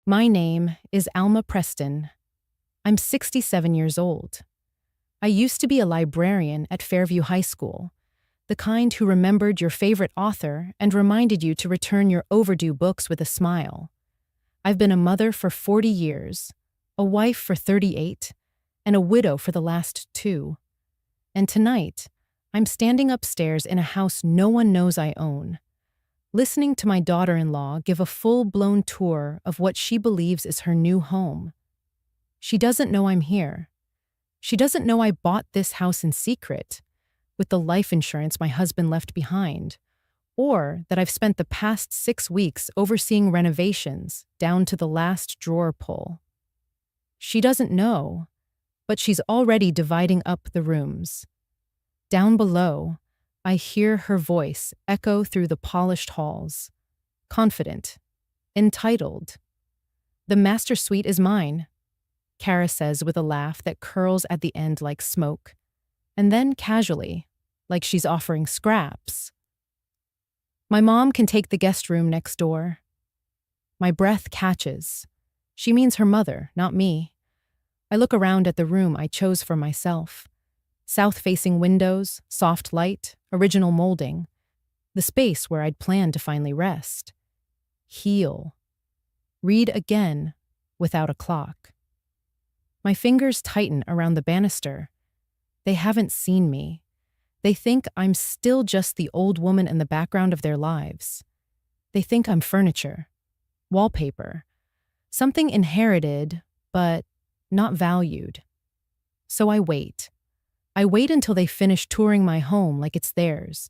My name is Alma Preston. I'm 67 years old. I used to be a librarian at Fairview High School, the kind who remembered your favorite author and reminded you to return your overdue books with a smile. I've been a mother for 40 years, a wife for 38, and a widow for the last 2. And tonight, I'm standing upstairs in a house no one knows I own, listening to my daughter-in-law give a full-blown tour of what she believes is her new home. She doesn't know I'm here. She doesn't know I bought this house in secret, with the life insurance my husband left behind, or that I've spent the past 6 weeks overseeing renovations down to the last drawer pull. She doesn't know, but she's already dividing up the rooms. Down below, I hear her voice echo through the polished halls, confident, entitled. "The master suite is mine," Kara says with a laugh that curls at the end like smoke, and then casually, like she's offering scraps. "My mom can take the guest room next door." My breath catches. She means her mother, not me. I look around at the room I chose for myself. South-facing windows, soft light, original molding. The space where I'd planned to finally rest. Heal. Read again, without a clock. My fingers tighten around the banister. They haven't seen me. They think I'm still just the old woman in the background of their lives. They think I'm furniture, wallpaper, something inherited, but not valued. So I wait. I wait until they finish touring my home like it's theirs,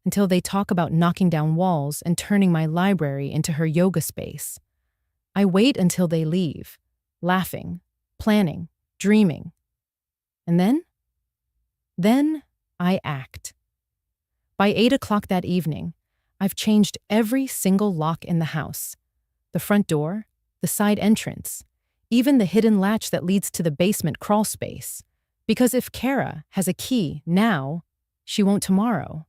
until they talk about knocking down walls and turning my library into her yoga space. I wait until they leave, laughing, planning, dreaming. And then I act. By 8 o'clock that evening, I've changed every single lock in the house. The front door, the side entrance, even the hidden latch that leads to the basement crawl space. Because if Kara has a key now, she won't tomorrow.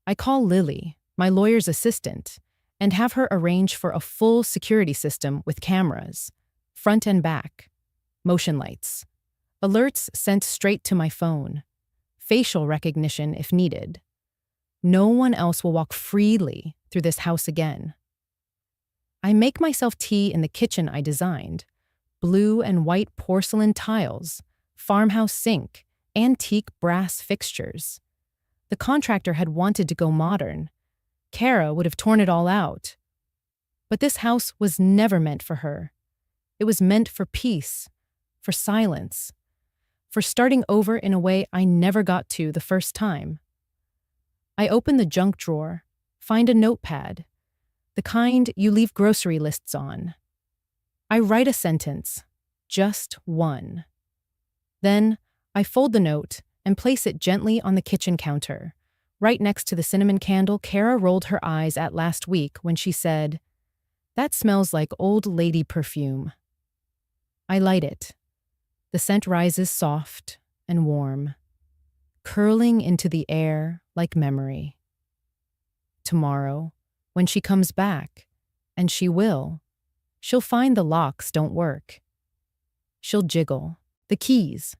I call Lily, my lawyer's assistant, and have her arrange for a full security system with cameras, front and back, motion lights, alerts sent straight to my phone, facial recognition if needed. No one else will walk freely through this house again. I make myself tea in the kitchen I designed, blue and white porcelain tiles, farmhouse sink, antique brass fixtures. The contractor had wanted to go modern. Kara would have torn it all out. But this house was never meant for her. It was meant for peace, for silence, for starting over in a way I never got to the first time. I open the junk drawer, find a notepad, the kind you leave grocery lists on. I write a sentence, just one. Then, I fold the note and place it gently on the kitchen counter, right next to the cinnamon candle Kara rolled her eyes at last week when she said, "That smells like old lady perfume." I light it. The scent rises soft and warm, curling into the air like memory. Tomorrow, when she comes back, and she will, she'll find the locks don't work. She'll jiggle the keys,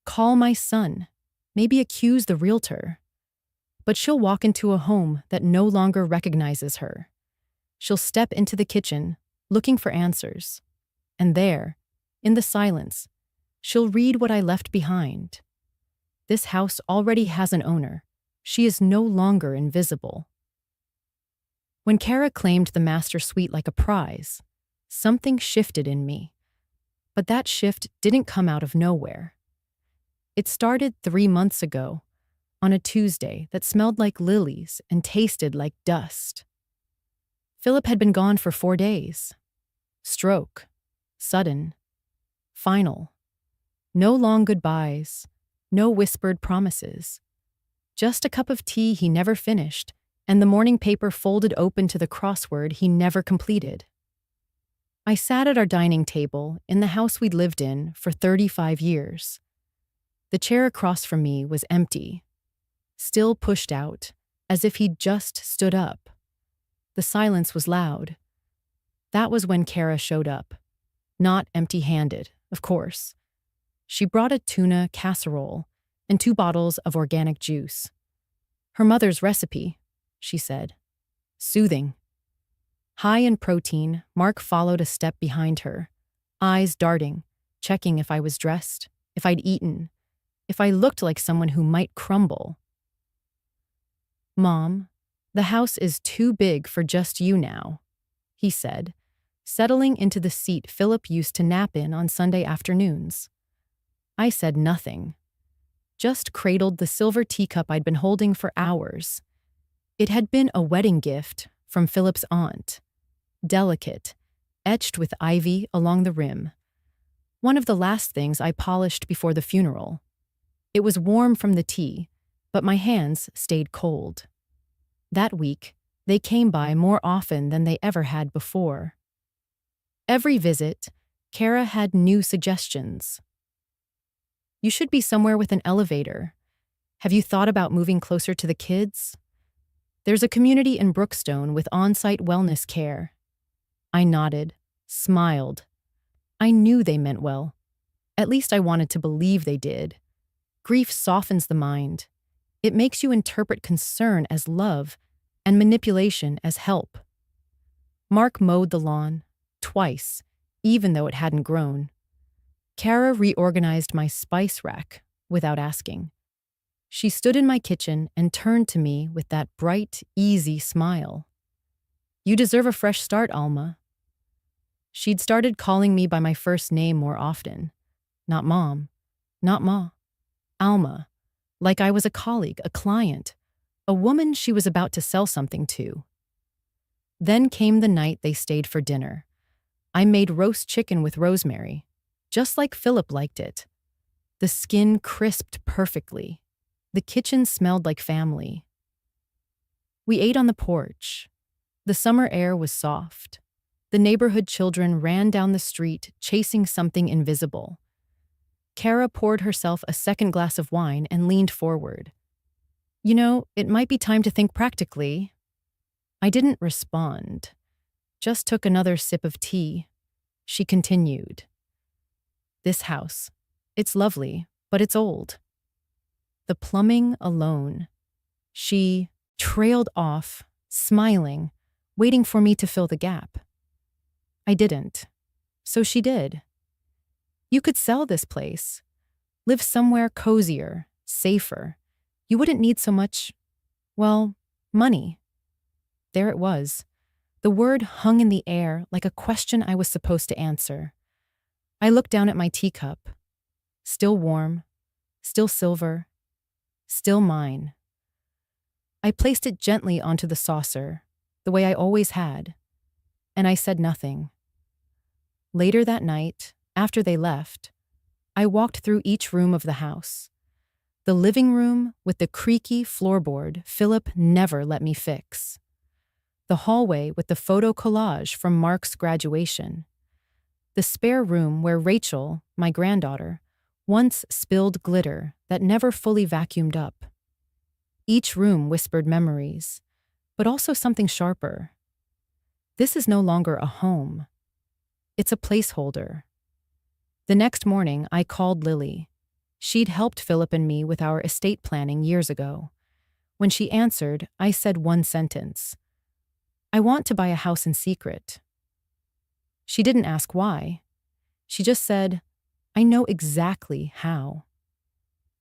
call my son, maybe accuse the realtor. But she'll walk into a home that no longer recognizes her. She'll step into the kitchen, looking for answers. And there, in the silence, she'll read what I left behind. This house already has an owner. She is no longer invisible. When Kara claimed the master suite like a prize, something shifted in me. But that shift didn't come out of nowhere. It started 3 months ago, on a Tuesday that smelled like lilies and tasted like dust. Philip had been gone for 4 days. Stroke. Sudden. Final. No long goodbyes. No whispered promises. Just a cup of tea he never finished, and the morning paper folded open to the crossword he never completed. I sat at our dining table in the house we'd lived in for 35 years. The chair across from me was empty, still pushed out, as if he'd just stood up. The silence was loud. That was when Kara showed up. Not empty-handed, of course. She brought a tuna casserole and 2 bottles of organic juice. Her mother's recipe, she said. Soothing. High in protein, Mark followed a step behind her, eyes darting, checking if I was dressed, if I'd eaten, if I looked like someone who might crumble. Mom, the house is too big for just you now, he said, settling into the seat Philip used to nap in on Sunday afternoons. I said nothing, just cradled the silver teacup I'd been holding for hours. It had been a wedding gift from Philip's aunt, delicate, etched with ivy along the rim. One of the last things I polished before the funeral. It was warm from the tea, but my hands stayed cold. That week, they came by more often than they ever had before. Every visit, Kara had new suggestions. You should be somewhere with an elevator. Have you thought about moving closer to the kids? There's a community in Brookstone with on-site wellness care. I nodded, smiled. I knew they meant well. At least I wanted to believe they did. Grief softens the mind. It makes you interpret concern as love and manipulation as help. Mark mowed the lawn, twice, even though it hadn't grown. Kara reorganized my spice rack without asking. She stood in my kitchen and turned to me with that bright, easy smile. You deserve a fresh start, Alma. She'd started calling me by my first name more often. Not Mom, not Ma. Alma, like I was a colleague, a client, a woman she was about to sell something to. Then came the night they stayed for dinner. I made roast chicken with rosemary, just like Philip liked it. The skin crisped perfectly. The kitchen smelled like family. We ate on the porch. The summer air was soft. The neighborhood children ran down the street, chasing something invisible. Kara poured herself a second glass of wine and leaned forward. You know, it might be time to think practically. I didn't respond, just took another sip of tea. She continued. This house, it's lovely, but it's old. The plumbing alone. She trailed off, smiling, waiting for me to fill the gap. I didn't. So she did. You could sell this place. Live somewhere cozier, safer. You wouldn't need so much, well, money. There it was. The word hung in the air like a question I was supposed to answer. I looked down at my teacup. Still warm, still silver, still mine. I placed it gently onto the saucer, the way I always had, and I said nothing. Later that night, after they left, I walked through each room of the house. The living room with the creaky floorboard Philip never let me fix. The hallway with the photo collage from Mark's graduation. The spare room where Rachel, my granddaughter, once spilled glitter that never fully vacuumed up. Each room whispered memories, but also something sharper. This is no longer a home. It's a placeholder. The next morning, I called Lily. She'd helped Philip and me with our estate planning years ago. When she answered, I said one sentence. I want to buy a house in secret. She didn't ask why. She just said, I know exactly how.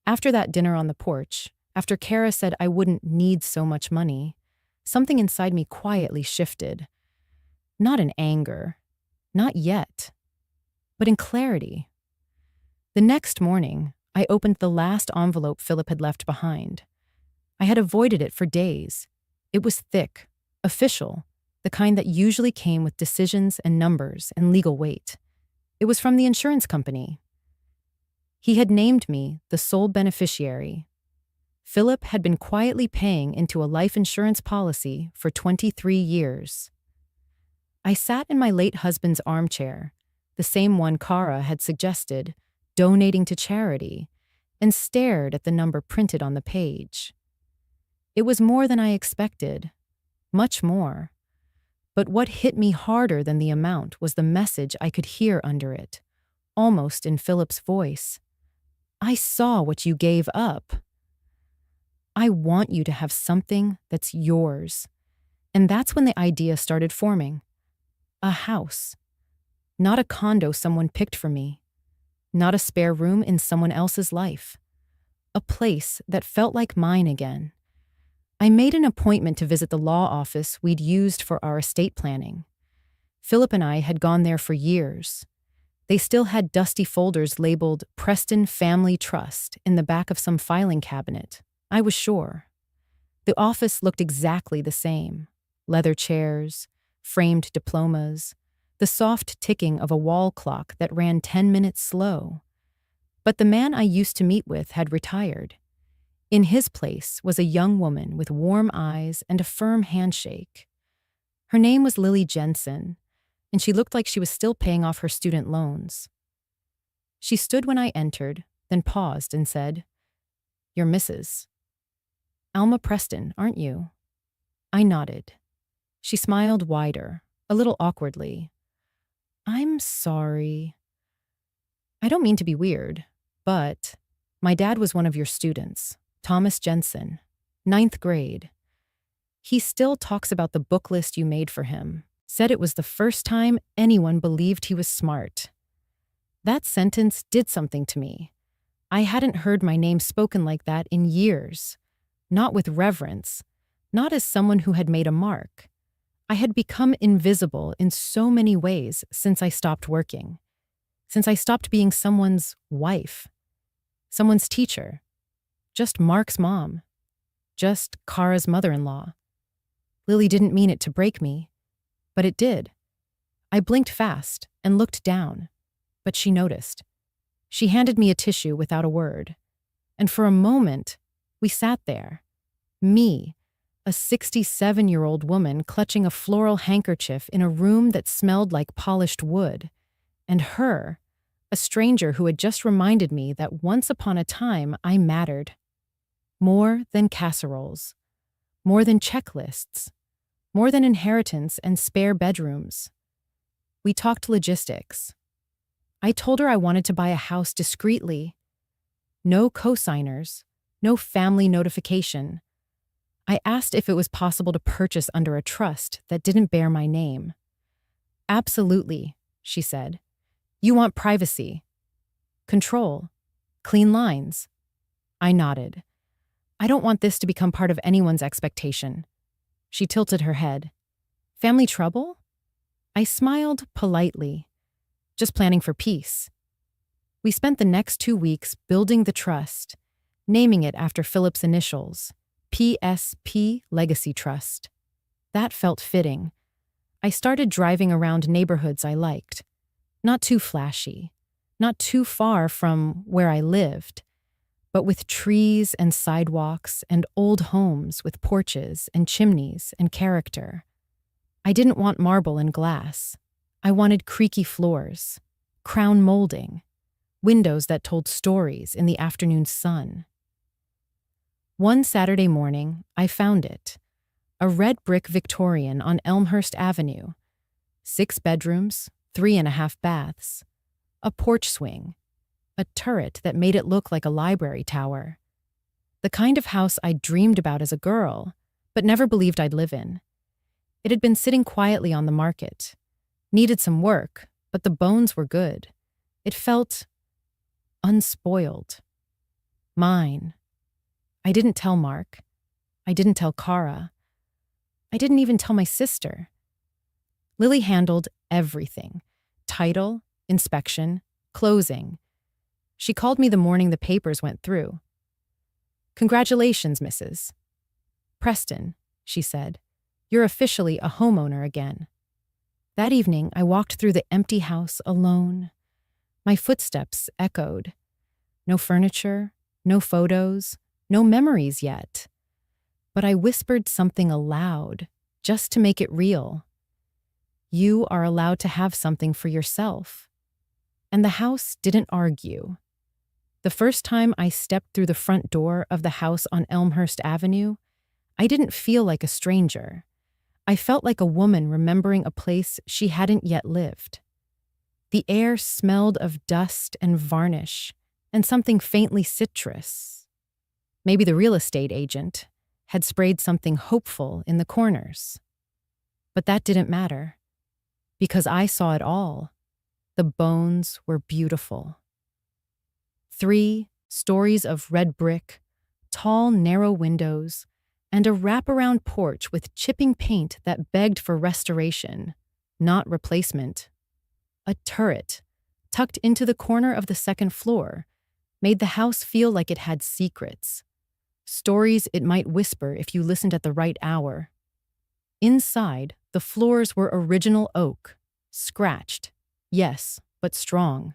After that dinner on the porch, after Kara said I wouldn't need so much money, something inside me quietly shifted. Not in anger, not yet, but in clarity. The next morning, I opened the last envelope Philip had left behind. I had avoided it for days. It was thick, official, the kind that usually came with decisions and numbers and legal weight. It was from the insurance company. He had named me the sole beneficiary. Philip had been quietly paying into a life insurance policy for 23 years. I sat in my late husband's armchair, the same one Kara had suggested, donating to charity, and stared at the number printed on the page. It was more than I expected, much more. But what hit me harder than the amount was the message I could hear under it, almost in Philip's voice. I saw what you gave up. I want you to have something that's yours. And that's when the idea started forming. A house. Not a condo someone picked for me. Not a spare room in someone else's life. A place that felt like mine again. I made an appointment to visit the law office we'd used for our estate planning. Philip and I had gone there for years. They still had dusty folders labeled Preston Family Trust in the back of some filing cabinet, I was sure. The office looked exactly the same. Leather chairs, framed diplomas, the soft ticking of a wall clock that ran 10 minutes slow. But the man I used to meet with had retired. In his place was a young woman with warm eyes and a firm handshake. Her name was Lily Jensen, and she looked like she was still paying off her student loans. She stood when I entered, then paused and said, "You're Mrs. Alma Preston, aren't you?" I nodded. She smiled wider, a little awkwardly. "I'm sorry. I don't mean to be weird, but my dad was one of your students, Thomas Jensen, 9th grade. He still talks about the book list you made for him, said it was the first time anyone believed he was smart." That sentence did something to me. I hadn't heard my name spoken like that in years, not with reverence, not as someone who had made a mark. I had become invisible in so many ways since I stopped working, since I stopped being someone's wife, someone's teacher, just Mark's mom, just Kara's mother-in-law. Lily didn't mean it to break me, but it did. I blinked fast and looked down, but she noticed. She handed me a tissue without a word, and for a moment, we sat there. Me, a 67-year-old woman clutching a floral handkerchief in a room that smelled like polished wood, and her, a stranger who had just reminded me that once upon a time I mattered. More than casseroles, more than checklists, more than inheritance and spare bedrooms. We talked logistics. I told her I wanted to buy a house discreetly. No cosigners, no family notification. I asked if it was possible to purchase under a trust that didn't bear my name. "Absolutely," she said. "You want privacy, control, clean lines." I nodded. "I don't want this to become part of anyone's expectation." She tilted her head. "Family trouble?" I smiled politely. "Just planning for peace." We spent the next 2 weeks building the trust, naming it after Philip's initials, PSP Legacy Trust. That felt fitting. I started driving around neighborhoods I liked. Not too flashy, not too far from where I lived, but with trees and sidewalks and old homes with porches and chimneys and character. I didn't want marble and glass. I wanted creaky floors, crown molding, windows that told stories in the afternoon sun. One Saturday morning, I found it. A red brick Victorian on Elmhurst Avenue. 6 bedrooms, 3.5 baths. A porch swing. A turret that made it look like a library tower. The kind of house I'd dreamed about as a girl, but never believed I'd live in. It had been sitting quietly on the market. Needed some work, but the bones were good. It felt unspoiled. Mine. I didn't tell Mark. I didn't tell Kara. I didn't even tell my sister. Lily handled everything. Title, inspection, closing. She called me the morning the papers went through. "Congratulations, Mrs. Preston," she said. "You're officially a homeowner again." That evening, I walked through the empty house alone. My footsteps echoed. No furniture, no photos, no memories yet. But I whispered something aloud, just to make it real. You are allowed to have something for yourself. And the house didn't argue. The first time I stepped through the front door of the house on Elmhurst Avenue, I didn't feel like a stranger. I felt like a woman remembering a place she hadn't yet lived. The air smelled of dust and varnish, and something faintly citrus. Maybe the real estate agent had sprayed something hopeful in the corners. But that didn't matter, because I saw it all. The bones were beautiful. 3 stories of red brick, tall, narrow windows, and a wraparound porch with chipping paint that begged for restoration, not replacement. A turret, tucked into the corner of the second floor, made the house feel like it had secrets. Stories it might whisper if you listened at the right hour. Inside, the floors were original oak, scratched, yes, but strong.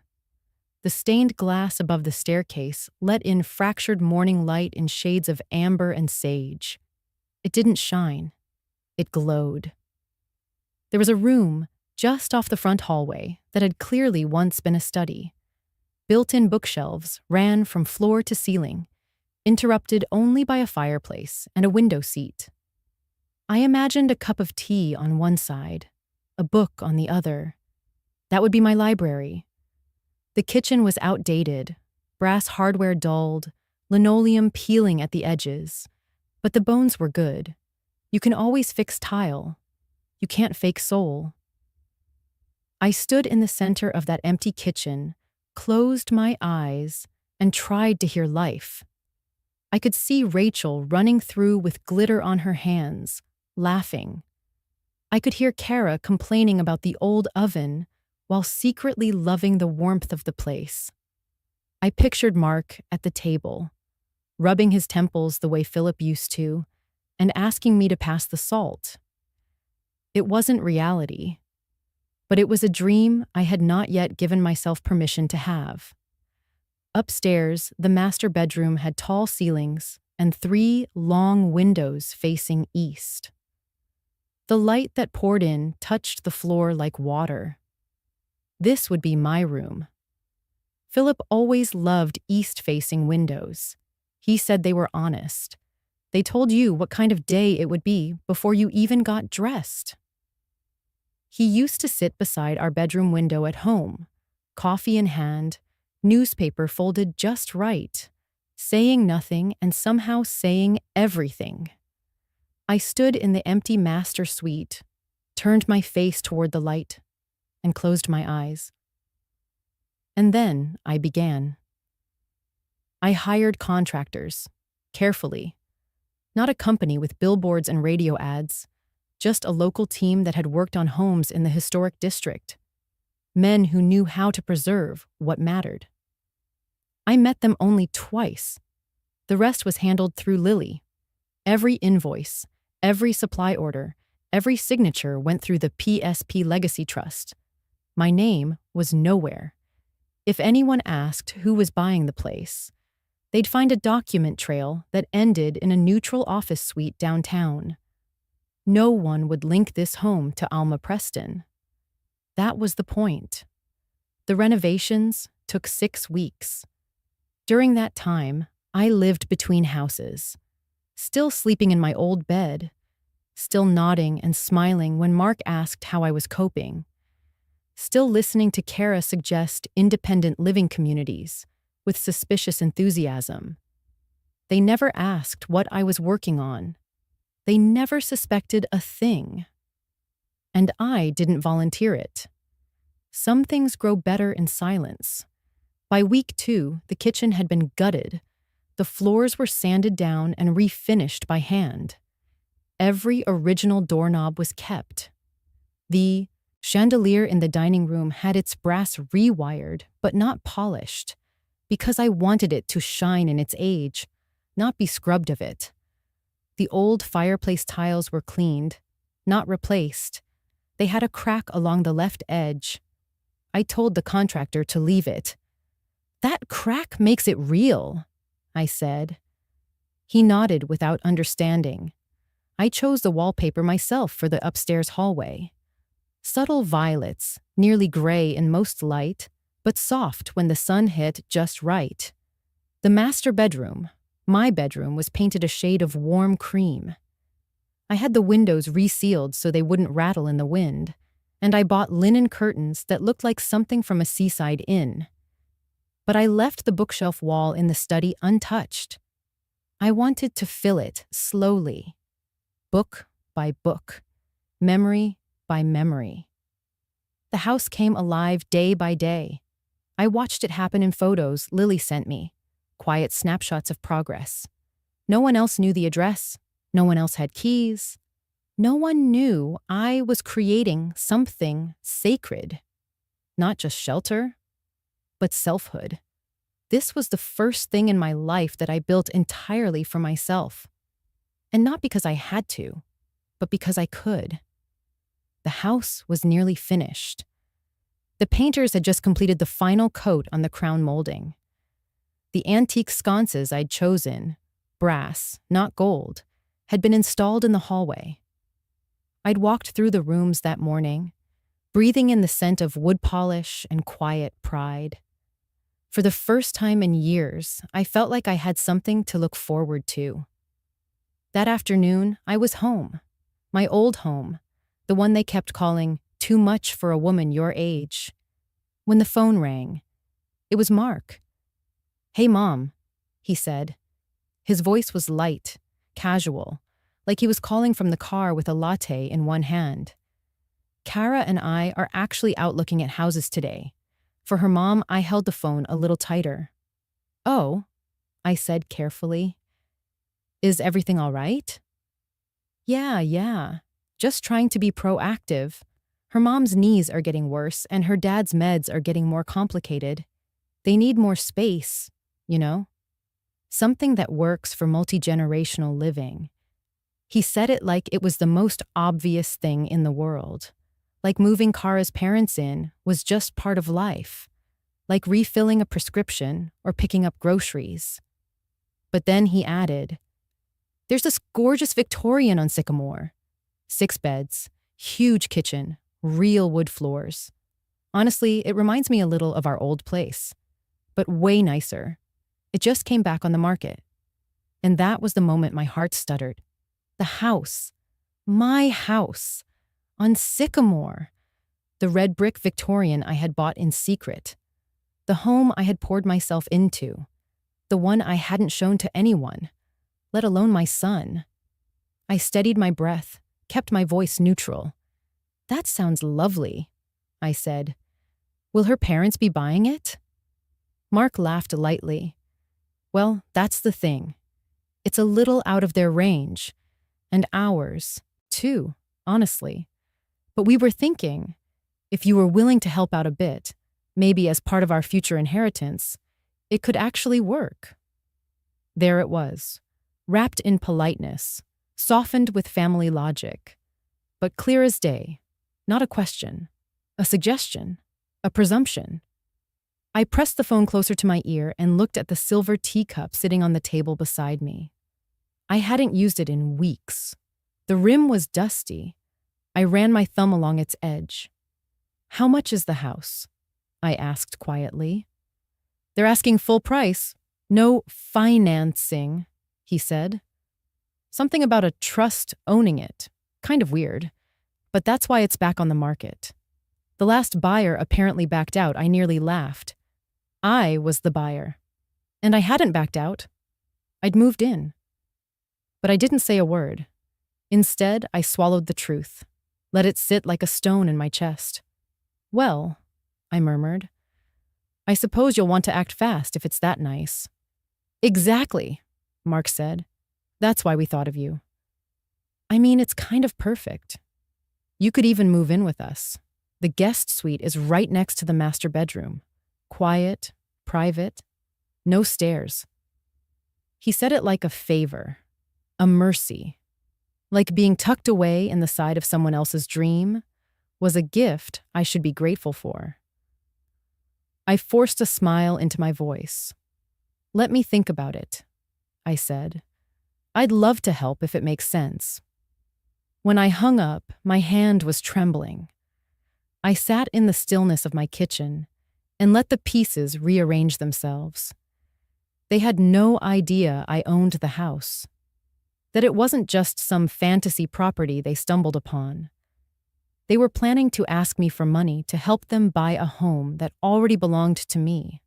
The stained glass above the staircase let in fractured morning light in shades of amber and sage. It didn't shine. It glowed. There was a room just off the front hallway that had clearly once been a study. Built-in bookshelves ran from floor to ceiling, interrupted only by a fireplace and a window seat. I imagined a cup of tea on one side, a book on the other. That would be my library. The kitchen was outdated, brass hardware dulled, linoleum peeling at the edges. But the bones were good. You can always fix tile. You can't fake soul. I stood in the center of that empty kitchen, closed my eyes, and tried to hear life. I could see Rachel running through with glitter on her hands, laughing. I could hear Kara complaining about the old oven while secretly loving the warmth of the place. I pictured Mark at the table, rubbing his temples the way Philip used to, and asking me to pass the salt. It wasn't reality, but it was a dream I had not yet given myself permission to have. Upstairs, the master bedroom had tall ceilings and 3 long windows facing east. The light that poured in touched the floor like water. This would be my room. Philip always loved east-facing windows. He said they were honest. They told you what kind of day it would be before you even got dressed. He used to sit beside our bedroom window at home, coffee in hand, newspaper folded just right, saying nothing and somehow saying everything. I stood in the empty master suite, turned my face toward the light, and closed my eyes. And then I began. I hired contractors, carefully. Not a company with billboards and radio ads, just a local team that had worked on homes in the historic district. Men who knew how to preserve what mattered. I met them only twice. The rest was handled through Lily. Every invoice, every supply order, every signature went through the PSP Legacy Trust. My name was nowhere. If anyone asked who was buying the place, they'd find a document trail that ended in a neutral office suite downtown. No one would link this home to Alma Preston. That was the point. The renovations took 6 weeks. During that time, I lived between houses, still sleeping in my old bed, still nodding and smiling when Mark asked how I was coping, still listening to Kara suggest independent living communities with suspicious enthusiasm. They never asked what I was working on. They never suspected a thing. And I didn't volunteer it. Some things grow better in silence. By week 2, the kitchen had been gutted. The floors were sanded down and refinished by hand. Every original doorknob was kept. The chandelier in the dining room had its brass rewired, but not polished, because I wanted it to shine in its age, not be scrubbed of it. The old fireplace tiles were cleaned, not replaced. They had a crack along the left edge. I told the contractor to leave it. "That crack makes it real," I said. He nodded without understanding. I chose the wallpaper myself for the upstairs hallway. Subtle violets, nearly gray in most light, but soft when the sun hit just right. The master bedroom, my bedroom, was painted a shade of warm cream. I had the windows resealed so they wouldn't rattle in the wind, and I bought linen curtains that looked like something from a seaside inn. But I left the bookshelf wall in the study untouched. I wanted to fill it slowly, book by book, memory by memory. The house came alive day by day. I watched it happen in photos Lily sent me, quiet snapshots of progress. No one else knew the address. No one else had keys. No one knew I was creating something sacred. Not just shelter, but selfhood. This was the first thing in my life that I built entirely for myself. And not because I had to, but because I could. The house was nearly finished. The painters had just completed the final coat on the crown molding. The antique sconces I'd chosen, brass, not gold, had been installed in the hallway. I'd walked through the rooms that morning, breathing in the scent of wood polish and quiet pride. For the first time in years, I felt like I had something to look forward to. That afternoon, I was home. My old home, the one they kept calling too much for a woman your age. When the phone rang, it was Mark. "Hey, Mom," he said. His voice was light, casual, like he was calling from the car with a latte in one hand. "Kara and I are actually out looking at houses today." For her mom, I held the phone a little tighter. "Oh," I said carefully. "Is everything all right?" Yeah. Just trying to be proactive. Her mom's knees are getting worse, and her dad's meds are getting more complicated. They need more space, you know? Something that works for multi-generational living." He said it like it was the most obvious thing in the world. Like moving Kara's parents in was just part of life. Like refilling a prescription or picking up groceries. But then he added, "There's this gorgeous Victorian on Sycamore. 6 beds, huge kitchen, real wood floors. Honestly, it reminds me a little of our old place, but way nicer. It just came back on the market." And that was the moment my heart stuttered. The house. My house. On Sycamore. The red brick Victorian I had bought in secret. The home I had poured myself into. The one I hadn't shown to anyone, let alone my son. I steadied my breath, kept my voice neutral. "That sounds lovely," I said. "Will her parents be buying it?" Mark laughed lightly. "Well, that's the thing. It's a little out of their range. And ours, too, honestly. But we were thinking, if you were willing to help out a bit, maybe as part of our future inheritance, it could actually work." There it was, wrapped in politeness, softened with family logic, but clear as day. Not a question, a suggestion, a presumption. I pressed the phone closer to my ear and looked at the silver teacup sitting on the table beside me. I hadn't used it in weeks. The rim was dusty. I ran my thumb along its edge. "How much is the house?" I asked quietly. "They're asking full price. No financing," he said. Something about a trust owning it. Kind of weird. But that's why it's back on the market. The last buyer apparently backed out. I nearly laughed. I was the buyer. And I hadn't backed out. I'd moved in. But I didn't say a word. Instead, I swallowed the truth, let it sit like a stone in my chest. "Well," I murmured, "I suppose you'll want to act fast if it's that nice." "Exactly," Mark said. "That's why we thought of you." "I mean, it's kind of perfect. You could even move in with us. The guest suite is right next to the master bedroom. Quiet, private, no stairs." He said it like a favor, a mercy. Like being tucked away in the side of someone else's dream was a gift I should be grateful for. I forced a smile into my voice. "Let me think about it," I said. "I'd love to help if it makes sense." When I hung up, my hand was trembling. I sat in the stillness of my kitchen and let the pieces rearrange themselves. They had no idea I owned the house. that it wasn't just some fantasy property they stumbled upon. They were planning to ask me for money to help them buy a home that already belonged to me.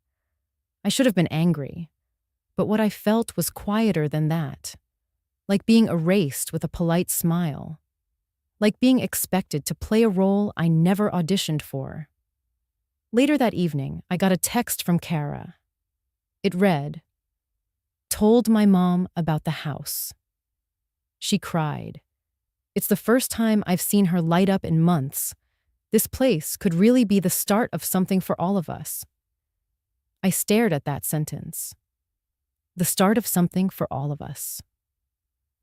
I should have been angry, but what I felt was quieter than that, like being erased with a polite smile, like being expected to play a role I never auditioned for. Later that evening, I got a text from Kara. It read, "Told my mom about the house." She cried. It's the first time I've seen her light up in months. This place could really be the start of something for all of us. I stared at that sentence. The start of something for all of us.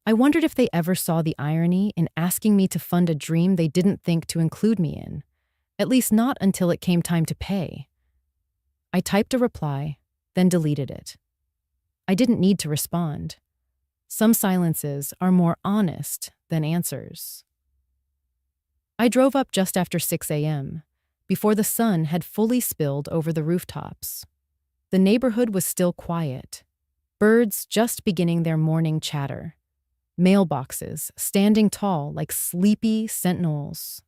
I wondered if they ever saw the irony in asking me to fund a dream they didn't think to include me in, at least not until it came time to pay. I typed a reply, then deleted it. I didn't need to respond. Some silences are more honest than answers. I drove up just after 6 a.m., before the sun had fully spilled over the rooftops. The neighborhood was still quiet, birds just beginning their morning chatter, mailboxes standing tall like sleepy sentinels.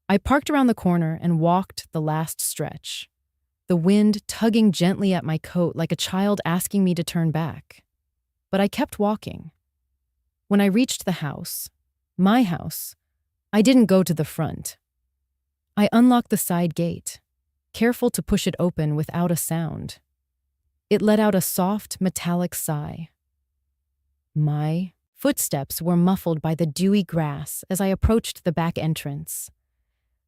I parked around the corner and walked the last stretch, the wind tugging gently at my coat like a child asking me to turn back. But I kept walking. When I reached the house, my house, I didn't go to the front. I unlocked the side gate, careful to push it open without a sound. It let out a soft, metallic sigh. My footsteps were muffled by the dewy grass as I approached the back entrance.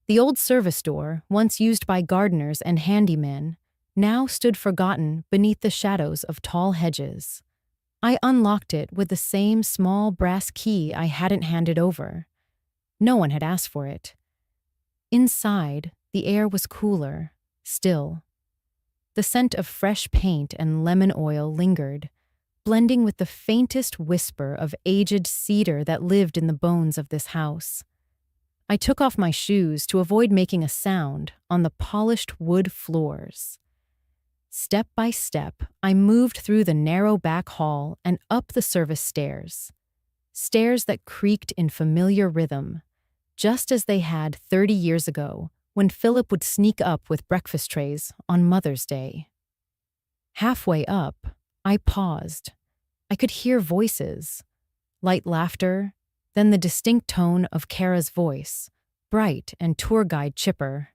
The old service door, once used by gardeners and handymen, now stood forgotten beneath the shadows of tall hedges. I unlocked it with the same small brass key I hadn't handed over. No one had asked for it. Inside, the air was cooler, still. The scent of fresh paint and lemon oil lingered, blending with the faintest whisper of aged cedar that lived in the bones of this house. I took off my shoes to avoid making a sound on the polished wood floors. Step by step, I moved through the narrow back hall and up the service stairs. Stairs that creaked in familiar rhythm, just as they had 30 years ago when Philip would sneak up with breakfast trays on Mother's Day. Halfway up, I paused. I could hear voices, light laughter, then the distinct tone of Kara's voice, bright and tour guide chipper.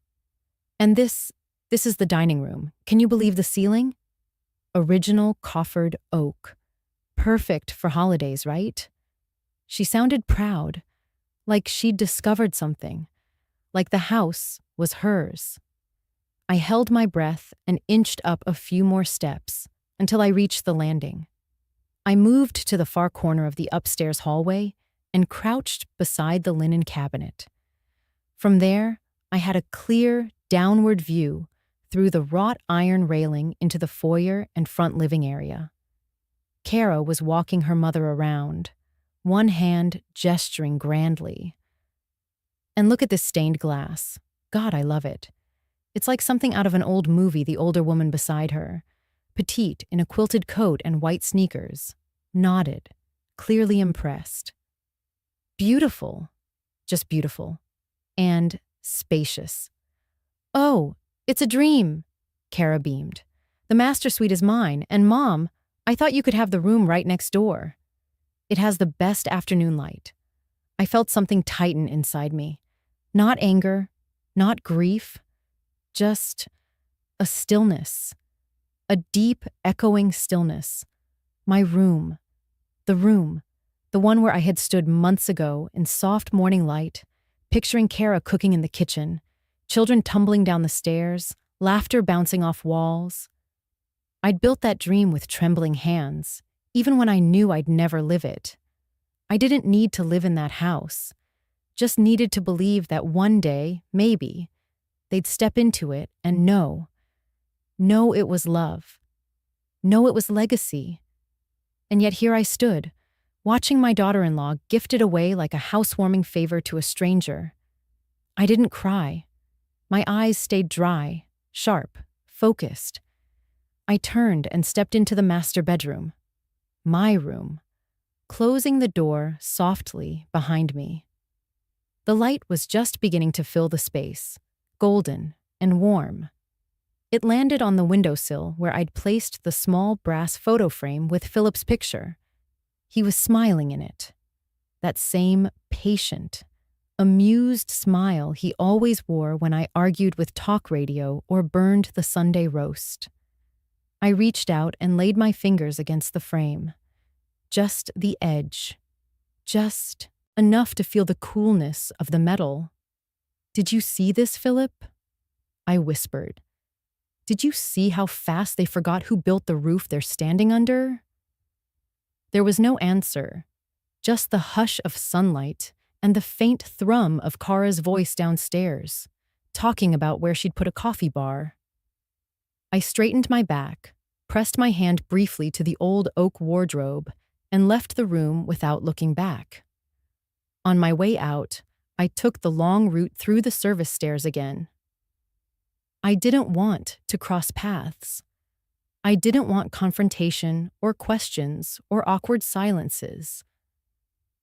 And this is the dining room. Can you believe the ceiling? Original coffered oak. Perfect for holidays, right? She sounded proud, like she'd discovered something, like the house was hers. I held my breath and inched up a few more steps until I reached the landing. I moved to the far corner of the upstairs hallway and crouched beside the linen cabinet. From there, I had a clear, downward view through the wrought iron railing into the foyer and front living area. Kara was walking her mother around, one hand gesturing grandly. And look at this stained glass. God, I love it. It's like something out of an old movie, the older woman beside her, petite in a quilted coat and white sneakers, nodded, clearly impressed. Beautiful, just beautiful, and spacious. Oh, it's a dream, Kara beamed. The master suite is mine, and Mom, I thought you could have the room right next door. It has the best afternoon light. I felt something tighten inside me. Not anger, not grief, just a stillness. A deep, echoing stillness. My room. The one where I had stood months ago in soft morning light, picturing Kara cooking in the kitchen, children tumbling down the stairs, laughter bouncing off walls. I'd built that dream with trembling hands, even when I knew I'd never live it. I didn't need to live in that house, just needed to believe that one day, maybe, they'd step into it and know it was love. Know it was legacy. And yet here I stood, watching my daughter-in-law gifted away like a housewarming favor to a stranger. I didn't cry. My eyes stayed dry, sharp, focused. I turned and stepped into the master bedroom. My room. closing the door softly behind me. The light was just beginning to fill the space, golden and warm. It landed on the windowsill where I'd placed the small brass photo frame with Philip's picture. He was smiling in it. That same patient, amused smile he always wore when I argued with talk radio or burned the Sunday roast. I reached out and laid my fingers against the frame. Just the edge. Just enough to feel the coolness of the metal. "Did you see this, Philip?" I whispered. "Did you see how fast they forgot who built the roof they're standing under?" There was no answer, just the hush of sunlight and the faint thrum of Kara's voice downstairs, talking about where she'd put a coffee bar. I straightened my back, pressed my hand briefly to the old oak wardrobe, and left the room without looking back. On my way out, I took the long route through the service stairs again. I didn't want to cross paths. I didn't want confrontation or questions or awkward silences.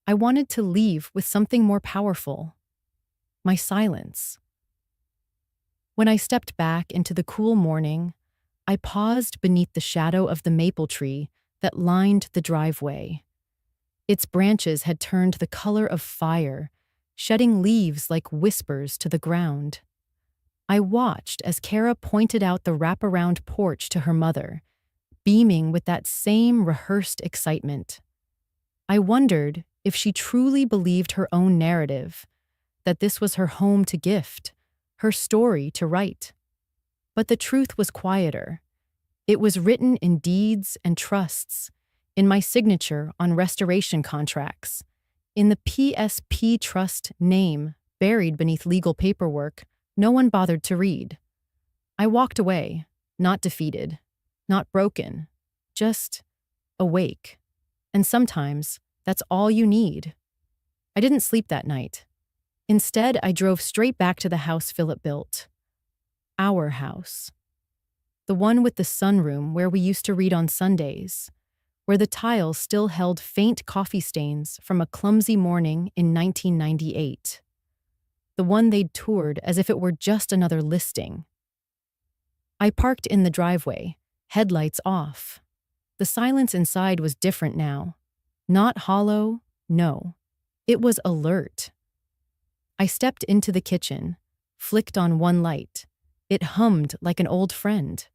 I wanted to leave with something more powerful: my silence. When I stepped back into the cool morning, I paused beneath the shadow of the maple tree that lined the driveway. Its branches had turned the color of fire, shedding leaves like whispers to the ground. I watched as Kara pointed out the wraparound porch to her mother, beaming with that same rehearsed excitement. I wondered if she truly believed her own narrative, that this was her home to gift, her story to write. But the truth was quieter. It was written in deeds and trusts, in my signature on restoration contracts, in the PSP Trust name buried beneath legal paperwork no one bothered to read. I walked away, not defeated, not broken, just awake. And sometimes that's all you need. I didn't sleep that night. Instead, I drove straight back to the house Philip built. Our house. The one with the sunroom where we used to read on Sundays, where the tiles still held faint coffee stains from a clumsy morning in 1998. The one they'd toured as if it were just another listing. I parked in the driveway, headlights off. The silence inside was different now. Not hollow, no. It was alert. I stepped into the kitchen, flicked on one light. It hummed like an old friend.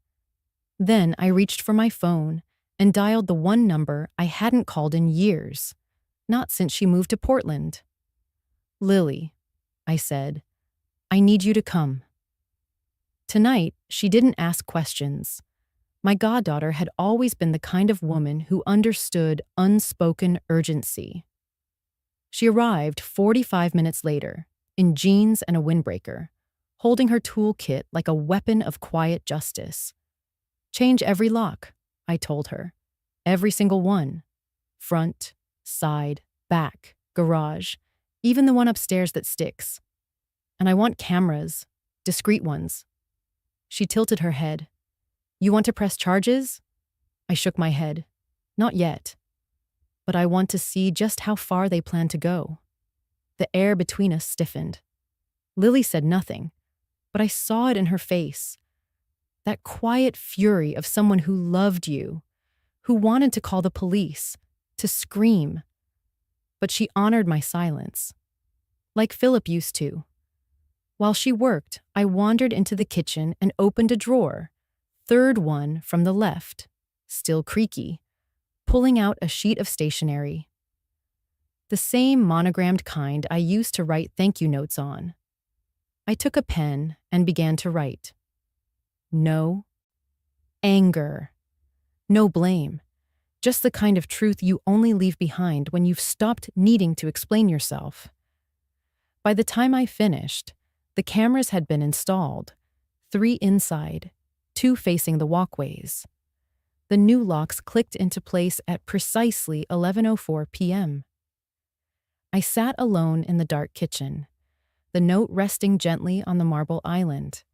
Then I reached for my phone and dialed the one number I hadn't called in years, not since she moved to Portland. "Lily," I said, "I need you to come." Tonight, she didn't ask questions. My goddaughter had always been the kind of woman who understood unspoken urgency. She arrived 45 minutes later, in jeans and a windbreaker, holding her toolkit like a weapon of quiet justice. "Change every lock," I told her. "Every single one. Front, side, back, garage, even the one upstairs that sticks. And I want cameras, discreet ones." She tilted her head. "You want to press charges?" I shook my head. "Not yet. But I want to see just how far they plan to go." The air between us stiffened. Lily said nothing, but I saw it in her face. That quiet fury of someone who loved you, who wanted to call the police, to scream. But she honored my silence, like Philip used to. While she worked, I wandered into the kitchen and opened a drawer, third one from the left, still creaky, pulling out a sheet of stationery. The same monogrammed kind I used to write thank you notes on. I took a pen and began to write. No anger. No blame. Just the kind of truth you only leave behind when you've stopped needing to explain yourself. By the time I finished, the cameras had been installed, 3 inside, 2 facing the walkways. The new locks clicked into place at precisely 11:04 p.m. I sat alone in the dark kitchen, the note resting gently on the marble island,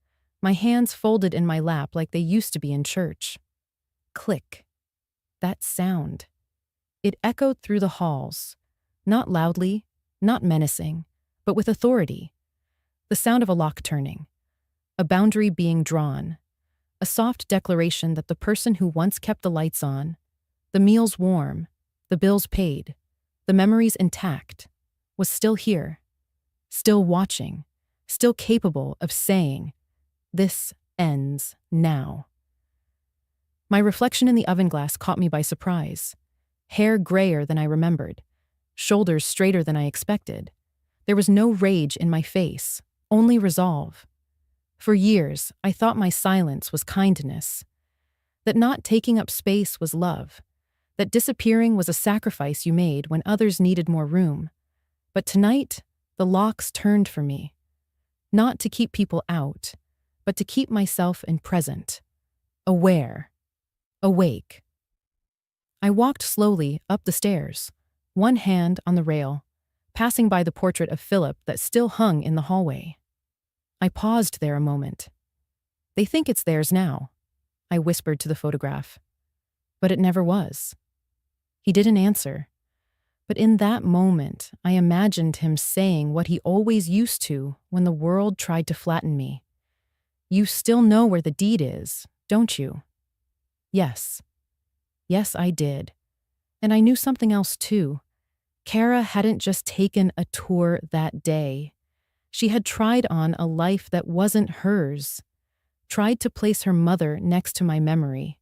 my hands folded in my lap like they used to be in church. Click. That sound. It echoed through the halls, not loudly, not menacing, but with authority. The sound of a lock turning, a boundary being drawn, a soft declaration that the person who once kept the lights on, the meals warm, the bills paid, the memories intact, was still here, still watching, still capable of saying, "This ends now." My reflection in the oven glass caught me by surprise. Hair grayer than I remembered, shoulders straighter than I expected. There was no rage in my face, only resolve. For years, I thought my silence was kindness, that not taking up space was love, that disappearing was a sacrifice you made when others needed more room. But tonight, the locks turned for me. Not to keep people out, but to keep myself in present. Aware. Awake. I walked slowly up the stairs, one hand on the rail, passing by the portrait of Philip that still hung in the hallway. I paused there a moment. "They think it's theirs now," I whispered to the photograph. But it never was. He didn't answer. But in that moment, I imagined him saying what he always used to when the world tried to flatten me. "You still know where the deed is, don't you?" Yes. Yes, I did. And I knew something else too. Kara hadn't just taken a tour that day. She had tried on a life that wasn't hers, tried to place her mother next to my memory,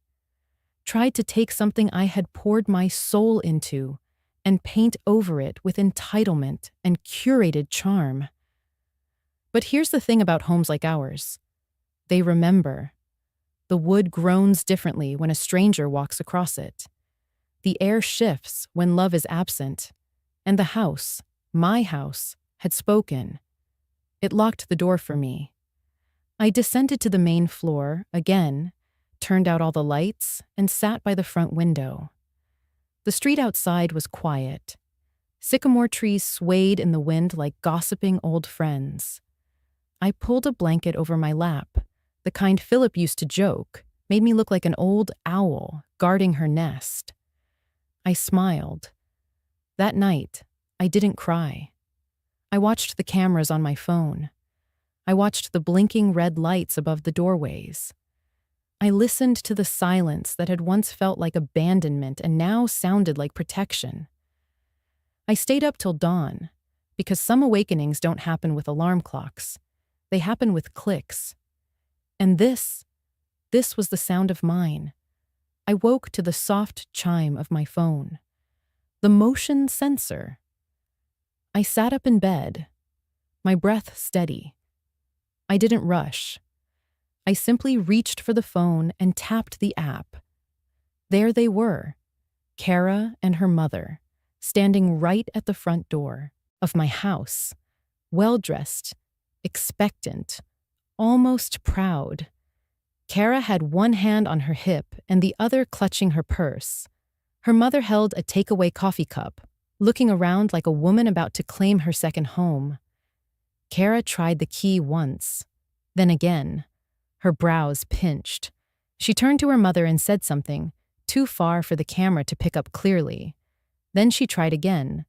tried to take something I had poured my soul into and paint over it with entitlement and curated charm. But here's the thing about homes like ours. They remember. The wood groans differently when a stranger walks across it. The air shifts when love is absent. And the house, my house, had spoken. It locked the door for me. I descended to the main floor, again, turned out all the lights, and sat by the front window. The street outside was quiet. Sycamore trees swayed in the wind like gossiping old friends. I pulled a blanket over my lap, the kind Philip used to joke, made me look like an old owl guarding her nest. I smiled. That night, I didn't cry. I watched the cameras on my phone. I watched the blinking red lights above the doorways. I listened to the silence that had once felt like abandonment and now sounded like protection. I stayed up till dawn, because some awakenings don't happen with alarm clocks. They happen with clicks. And this was the sound of mine. I woke to the soft chime of my phone. The motion sensor. I sat up in bed, my breath steady. I didn't rush. I simply reached for the phone and tapped the app. There they were, Kara and her mother, standing right at the front door of my house, well-dressed, expectant, almost proud. Kara had one hand on her hip and the other clutching her purse. Her mother held a takeaway coffee cup, looking around like a woman about to claim her second home. Kara tried the key once, then again. Her brows pinched. She turned to her mother and said something, too far for the camera to pick up clearly. Then she tried again.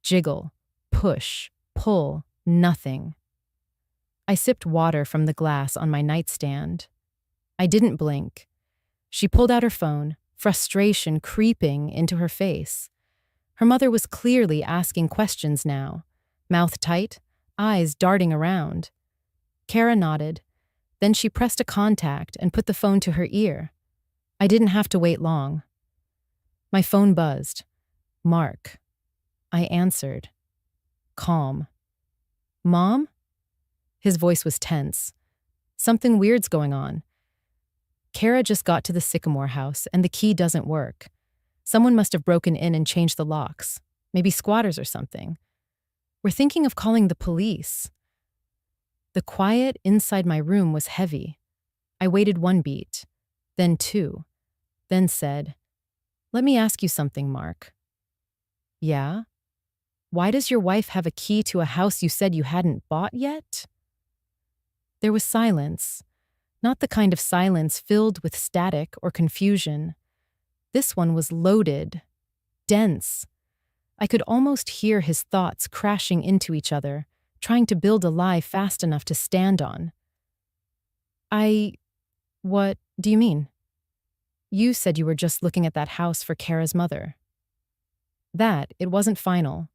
Jiggle, push, pull, nothing. I sipped water from the glass on my nightstand. I didn't blink. She pulled out her phone, frustration creeping into her face. Her mother was clearly asking questions now, mouth tight, eyes darting around. Kara nodded. Then she pressed a contact and put the phone to her ear. I didn't have to wait long. My phone buzzed. Mark. I answered. Calm. Mom? His voice was tense. Something weird's going on. Kara just got to the Sycamore house and the key doesn't work. Someone must have broken in and changed the locks. Maybe squatters or something. We're thinking of calling the police. The quiet inside my room was heavy. I waited 1 beat, then 2, then said, "Let me ask you something, Mark." "Yeah? Why does your wife have a key to a house you said you hadn't bought yet?" There was silence, not the kind of silence filled with static or confusion. This one was loaded, dense. I could almost hear his thoughts crashing into each other, trying to build a lie fast enough to stand on. What do you mean? You said you were just looking at that house for Kara's mother. That it wasn't final.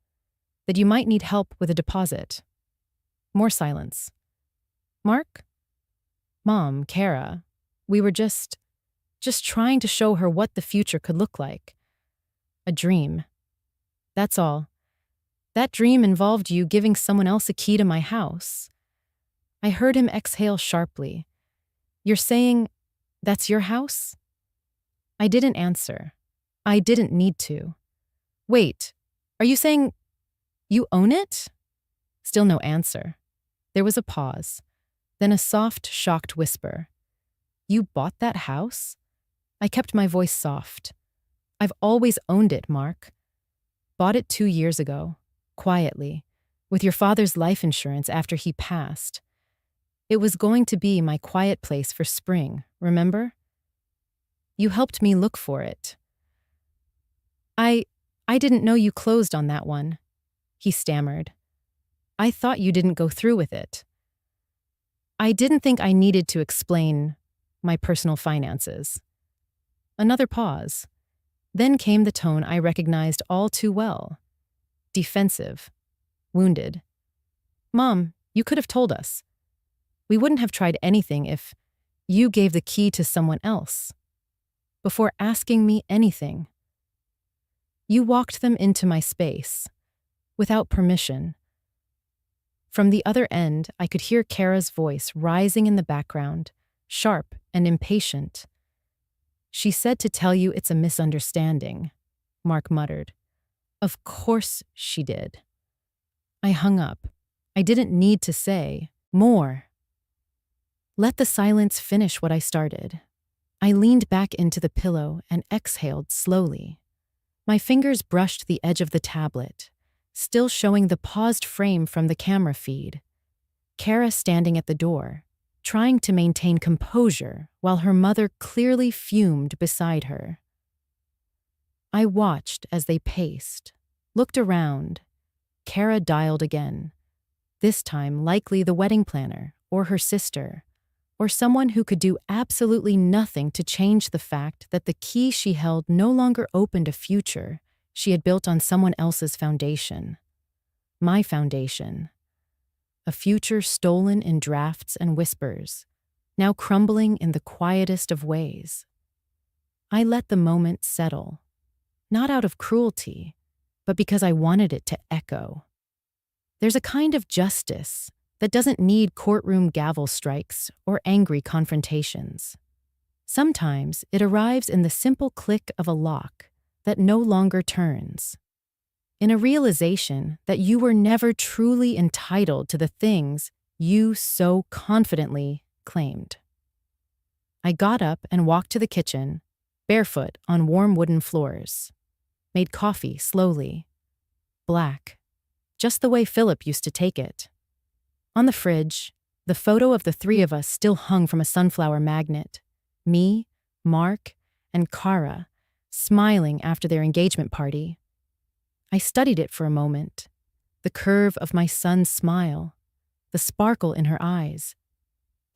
That you might need help with a deposit. More silence. Mark? Mom, Kara. We were just trying to show her what the future could look like. A dream. That's all. That dream involved you giving someone else a key to my house. I heard him exhale sharply. You're saying, that's your house? I didn't answer. I didn't need to. Wait, are you saying you own it? Still no answer. There was a pause, then a soft, shocked whisper. You bought that house? I kept my voice soft. I've always owned it, Mark. Bought it 2 years ago, quietly, with your father's life insurance after he passed. It was going to be my quiet place for spring, remember? You helped me look for it. I didn't know you closed on that one, he stammered. I thought you didn't go through with it. I didn't think I needed to explain my personal finances. Another pause. Then came the tone I recognized all too well. Defensive. Wounded. Mom, you could have told us. We wouldn't have tried anything if you gave the key to someone else. Before asking me anything. You walked them into my space. Without permission. From the other end, I could hear Kara's voice rising in the background, sharp and impatient. She said to tell you it's a misunderstanding, Mark muttered. Of course she did. I hung up. I didn't need to say more. Let the silence finish what I started. I leaned back into the pillow and exhaled slowly. My fingers brushed the edge of the tablet, still showing the paused frame from the camera feed. Kara standing at the door, trying to maintain composure while her mother clearly fumed beside her. I watched as they paced, looked around. Kara dialed again, this time likely the wedding planner or her sister, or someone who could do absolutely nothing to change the fact that the key she held no longer opened a future she had built on someone else's foundation. My foundation. A future stolen in drafts and whispers, now crumbling in the quietest of ways. I let the moment settle, not out of cruelty, but because I wanted it to echo. There's a kind of justice that doesn't need courtroom gavel strikes or angry confrontations. Sometimes it arrives in the simple click of a lock that no longer turns. In a realization that you were never truly entitled to the things you so confidently claimed. I got up and walked to the kitchen, barefoot on warm wooden floors. Made coffee slowly. Black. Just the way Philip used to take it. On the fridge, the photo of the three of us still hung from a sunflower magnet. Me, Mark, and Kara, smiling after their engagement party. I studied it for a moment. The curve of my son's smile, the sparkle in her eyes,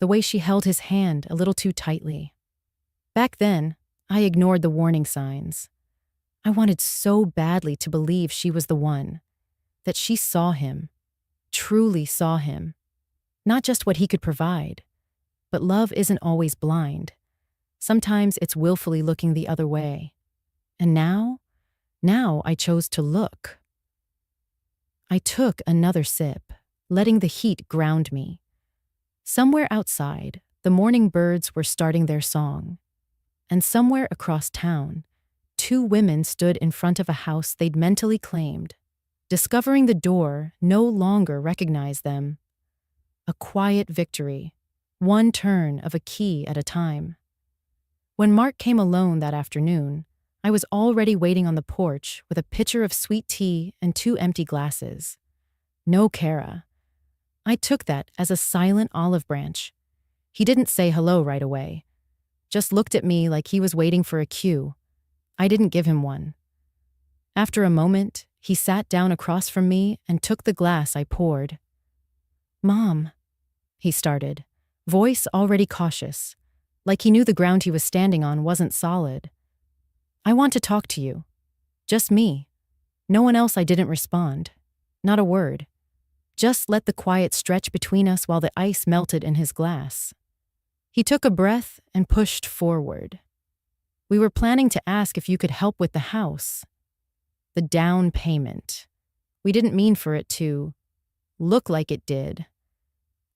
the way she held his hand a little too tightly. Back then, I ignored the warning signs. I wanted so badly to believe she was the one, that she saw him, truly saw him. Not just what he could provide, but love isn't always blind. Sometimes it's willfully looking the other way. And now I chose to look. I took another sip, letting the heat ground me. Somewhere outside, the morning birds were starting their song. And somewhere across town, 2 women stood in front of a house they'd mentally claimed. Discovering the door no longer recognized them. A quiet victory, one turn of a key at a time. When Mark came alone that afternoon, I was already waiting on the porch with a pitcher of sweet tea and 2 empty glasses. No Kara. I took that as a silent olive branch. He didn't say hello right away. Just looked at me like he was waiting for a cue. I didn't give him one. After a moment, he sat down across from me and took the glass I poured. "Mom," he started, voice already cautious, like he knew the ground he was standing on wasn't solid. "I want to talk to you. Just me. No one else." I didn't respond. Not a word. Just let the quiet stretch between us while the ice melted in his glass. He took a breath and pushed forward. "We were planning to ask if you could help with the house. The down payment. We didn't mean for it to look like it did."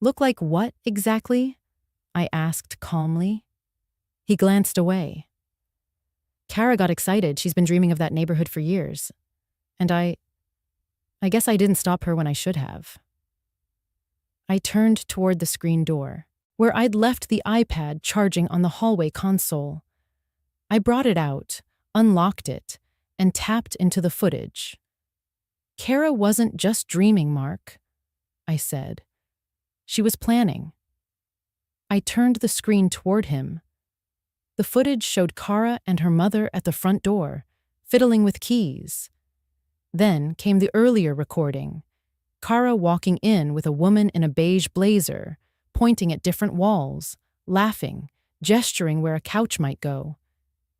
"Look like what exactly?" I asked calmly. He glanced away. "Kara got excited. She's been dreaming of that neighborhood for years. And I guess I didn't stop her when I should have." I turned toward the screen door, where I'd left the iPad charging on the hallway console. I brought it out, unlocked it, and tapped into the footage. "Kara wasn't just dreaming, Mark," I said. "She was planning." I turned the screen toward him. The footage showed Kara and her mother at the front door, fiddling with keys. Then came the earlier recording, Kara walking in with a woman in a beige blazer, pointing at different walls, laughing, gesturing where a couch might go.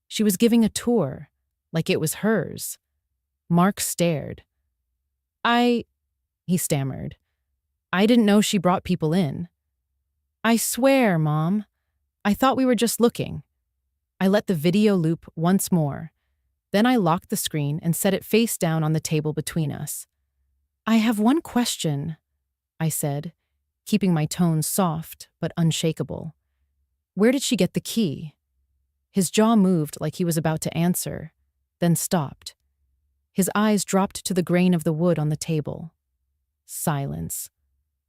She was giving a tour, like it was hers. Mark stared. He stammered. "I didn't know she brought people in." "I swear, Mom. I thought we were just looking." I let the video loop once more. Then I locked the screen and set it face down on the table between us. "I have one question," I said, keeping my tone soft but unshakable. "Where did she get the key?" His jaw moved like he was about to answer, then stopped. His eyes dropped to the grain of the wood on the table. Silence.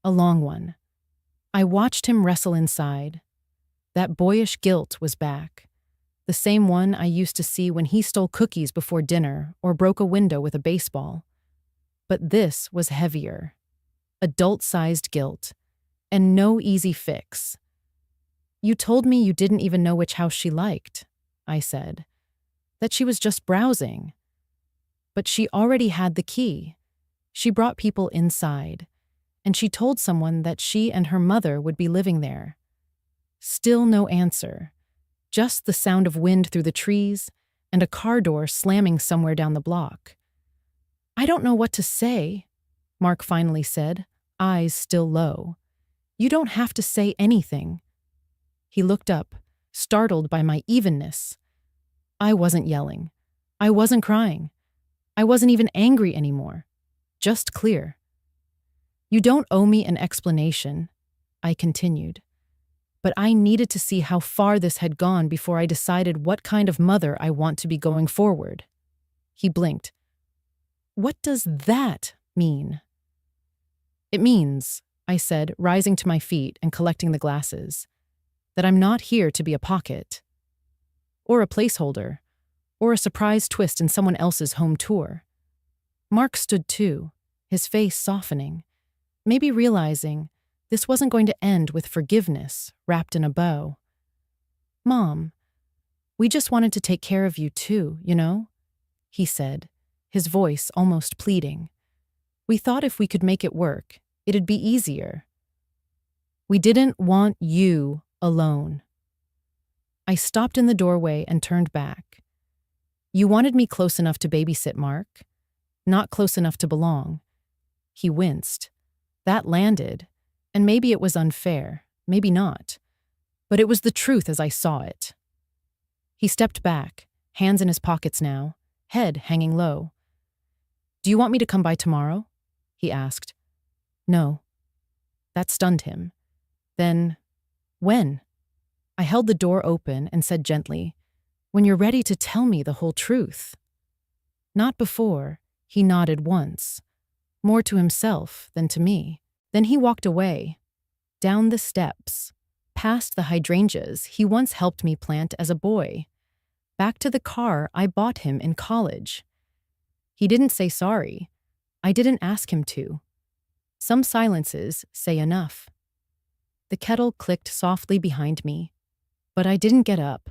A long one. I watched him wrestle inside. That boyish guilt was back. The same one I used to see when he stole cookies before dinner or broke a window with a baseball. But this was heavier. Adult-sized guilt. And no easy fix. "You told me you didn't even know which house she liked," I said. "That she was just browsing." "But she already had the key. She brought people inside. And she told someone that she and her mother would be living there." Still no answer. Just the sound of wind through the trees and a car door slamming somewhere down the block. "I don't know what to say," Mark finally said, eyes still low. "You don't have to say anything." He looked up, startled by my evenness. I wasn't yelling. I wasn't crying. I wasn't even angry anymore. Just clear. "You don't owe me an explanation," I continued. But I needed to see how far this had gone before I decided what kind of mother I want to be going forward. He blinked. "What does that mean?" "It means," I said, rising to my feet and collecting the glasses, "that I'm not here to be a pocket. Or a placeholder. Or a surprise twist in someone else's home tour." Mark stood too, his face softening, maybe realizing this wasn't going to end with forgiveness wrapped in a bow. "Mom, we just wanted to take care of you too, you know?" he said, his voice almost pleading. "We thought if we could make it work, it'd be easier. We didn't want you alone." I stopped in the doorway and turned back. "You wanted me close enough to babysit Mark, not close enough to belong." He winced. That landed. And maybe it was unfair, maybe not. But it was the truth as I saw it. He stepped back, hands in his pockets now, head hanging low. "Do you want me to come by tomorrow?" he asked. "No." That stunned him. "Then, when?" I held the door open and said gently, "When you're ready to tell me the whole truth." "Not before," he nodded once, more to himself than to me. Then he walked away, down the steps, past the hydrangeas he once helped me plant as a boy, back to the car I bought him in college. He didn't say sorry. I didn't ask him to. Some silences say enough. The kettle clicked softly behind me, but I didn't get up.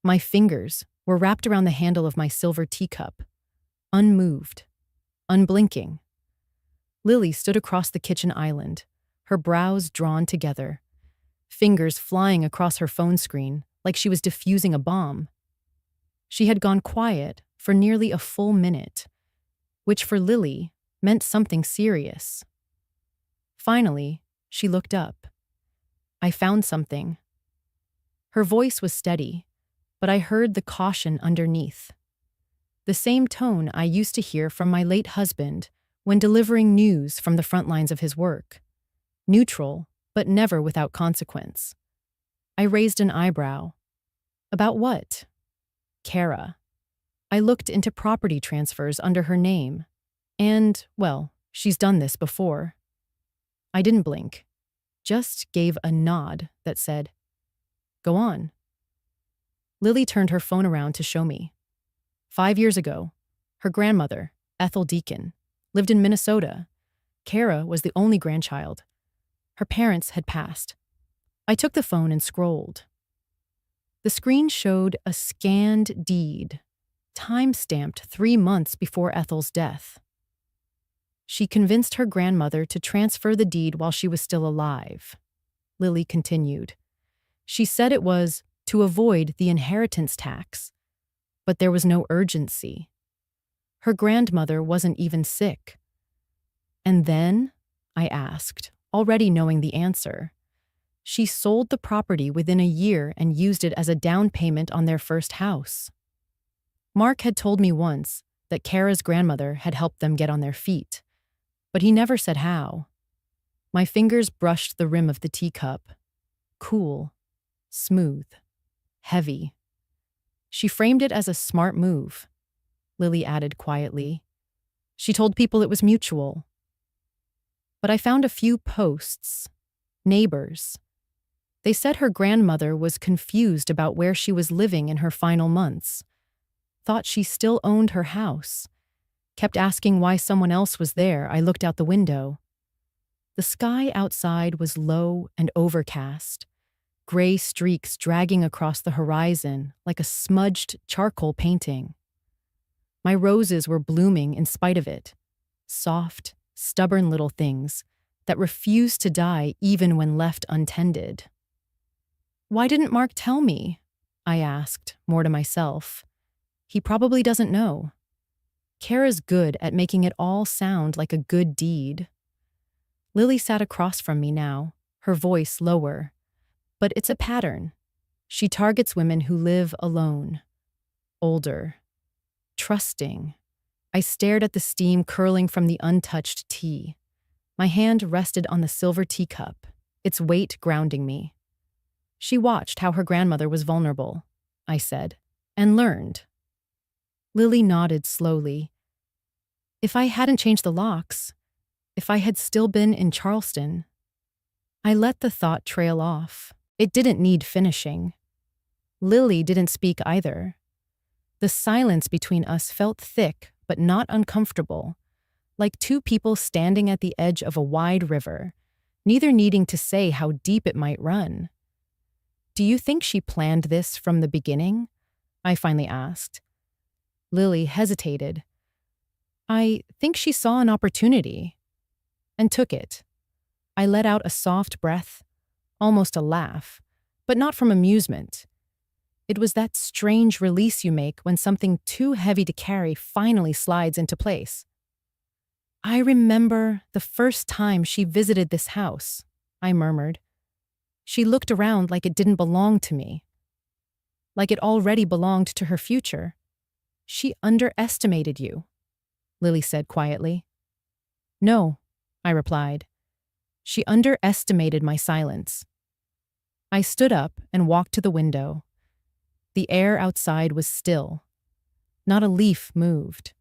My fingers were wrapped around the handle of my silver teacup. unmoved, unblinking. Lily stood across the kitchen island, her brows drawn together, fingers flying across her phone screen like she was defusing a bomb. She had gone quiet for nearly a full minute, which for Lily meant something serious. Finally, she looked up. "I found something." Her voice was steady, but I heard the caution underneath. The same tone I used to hear from my late husband when delivering news from the front lines of his work. Neutral, but never without consequence. I raised an eyebrow. "About what?" "Kara." I looked into property transfers under her name. And, well, she's done this before. I didn't blink, just gave a nod that said, "Go on." Lily turned her phone around to show me. 5 years ago, her grandmother, Ethel Deacon, lived in Minnesota. Kara was the only grandchild. Her parents had passed. I took the phone and scrolled. The screen showed a scanned deed, time-stamped 3 months before Ethel's death. She convinced her grandmother to transfer the deed while she was still alive. Lily continued. She said it was to avoid the inheritance tax, but there was no urgency. Her grandmother wasn't even sick. "And then?" I asked, already knowing the answer. "She sold the property within a year and used it as a down payment on their first house." Mark had told me once that Kara's grandmother had helped them get on their feet, but he never said how. My fingers brushed the rim of the teacup. Cool, smooth, heavy. "She framed it as a smart move," Lily added quietly. "She told people it was mutual." But I found a few posts. Neighbors. They said her grandmother was confused about where she was living in her final months. Thought she still owned her house. Kept asking why someone else was there. I looked out the window. The sky outside was low and overcast, gray streaks dragging across the horizon like a smudged charcoal painting. My roses were blooming in spite of it, soft, stubborn little things that refused to die even when left untended. "Why didn't Mark tell me?" I asked, more to myself. He probably doesn't know. Kara's good at making it all sound like a good deed. Lily sat across from me now, her voice lower. But it's a pattern. She targets women who live alone, older, trusting. I stared at the steam curling from the untouched tea. My hand rested on the silver teacup, its weight grounding me. "She watched how her grandmother was vulnerable," I said, "and learned." Lily nodded slowly. "If I hadn't changed the locks, if I had still been in Charleston." I let the thought trail off. It didn't need finishing. Lily didn't speak either. The silence between us felt thick but not uncomfortable, like two people standing at the edge of a wide river, neither needing to say how deep it might run. "Do you think she planned this from the beginning?" I finally asked. Lily hesitated. "I think she saw an opportunity and took it." I let out a soft breath, almost a laugh, but not from amusement. It was that strange release you make when something too heavy to carry finally slides into place. "I remember the first time she visited this house," I murmured. "She looked around like it didn't belong to me, like it already belonged to her future." "She underestimated you," Lily said quietly. "No," I replied. "She underestimated my silence." I stood up and walked to the window. The air outside was still. Not a leaf moved.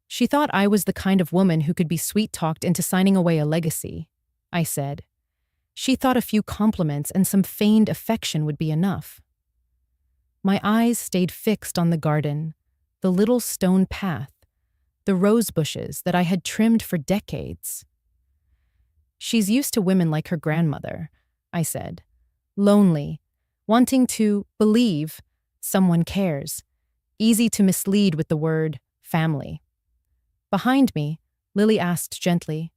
"She thought I was the kind of woman who could be sweet-talked into signing away a legacy," I said. "She thought a few compliments and some feigned affection would be enough." My eyes stayed fixed on the garden, the little stone path, the rose bushes that I had trimmed for decades. "She's used to women like her grandmother," I said. "Lonely, wanting to believe someone cares, easy to mislead with the word family. Behind me, Lily asked gently,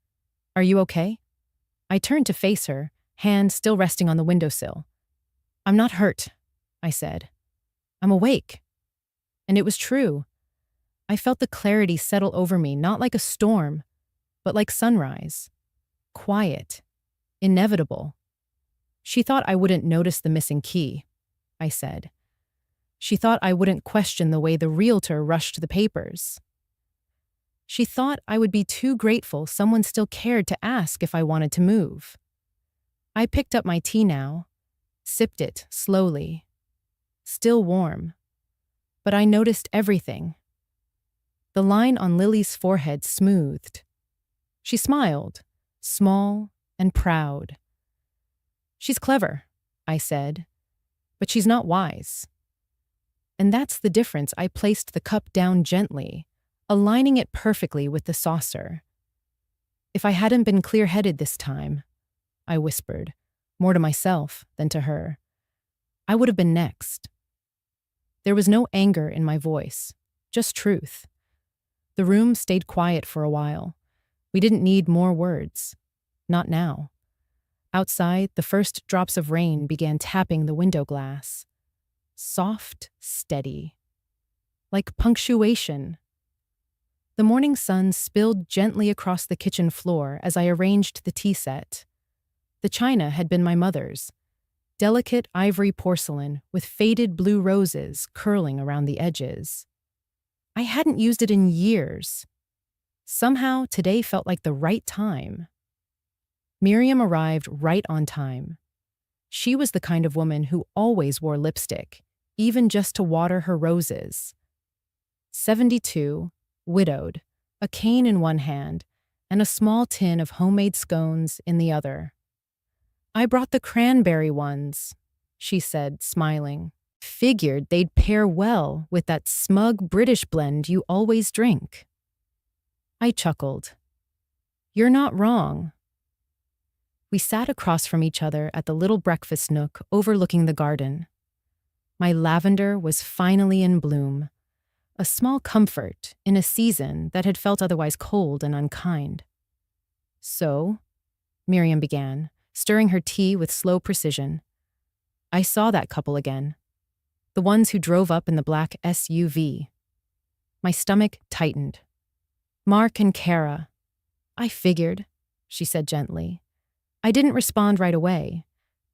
"Are you okay?" I turned to face her, hand still resting on the windowsill. "I'm not hurt," I said. "I'm awake." And it was true. I felt the clarity settle over me, not like a storm, but like sunrise. Quiet. Inevitable. "She thought I wouldn't notice the missing key," I said. "She thought I wouldn't question the way the realtor rushed the papers. She thought I would be too grateful someone still cared to ask if I wanted to move." I picked up my tea now, sipped it slowly. Still warm. But I noticed everything. The line on Lily's forehead smoothed. She smiled, small and proud. "She's clever," I said, "but she's not wise." And that's the difference. I placed the cup down gently, aligning it perfectly with the saucer. "If I hadn't been clear-headed this time," I whispered, more to myself than to her, "I would have been next." There was no anger in my voice, just truth. The room stayed quiet for a while. We didn't need more words. Not now. Outside, the first drops of rain began tapping the window glass. Soft, steady. Like punctuation. The morning sun spilled gently across the kitchen floor as I arranged the tea set. The china had been my mother's. Delicate ivory porcelain with faded blue roses curling around the edges. I hadn't used it in years. Somehow, today felt like the right time. Miriam arrived right on time. She was the kind of woman who always wore lipstick, even just to water her roses. 72, widowed, a cane in one hand, and a small tin of homemade scones in the other. "I brought the cranberry ones," she said, smiling. "Figured they'd pair well with that smug British blend you always drink." I chuckled. "You're not wrong." We sat across from each other at the little breakfast nook overlooking the garden. My lavender was finally in bloom, a small comfort in a season that had felt otherwise cold and unkind. "So," Miriam began, stirring her tea with slow precision, "I saw that couple again. The ones who drove up in the black SUV. My stomach tightened. Mark and Kara. I figured," she said gently. I didn't respond right away,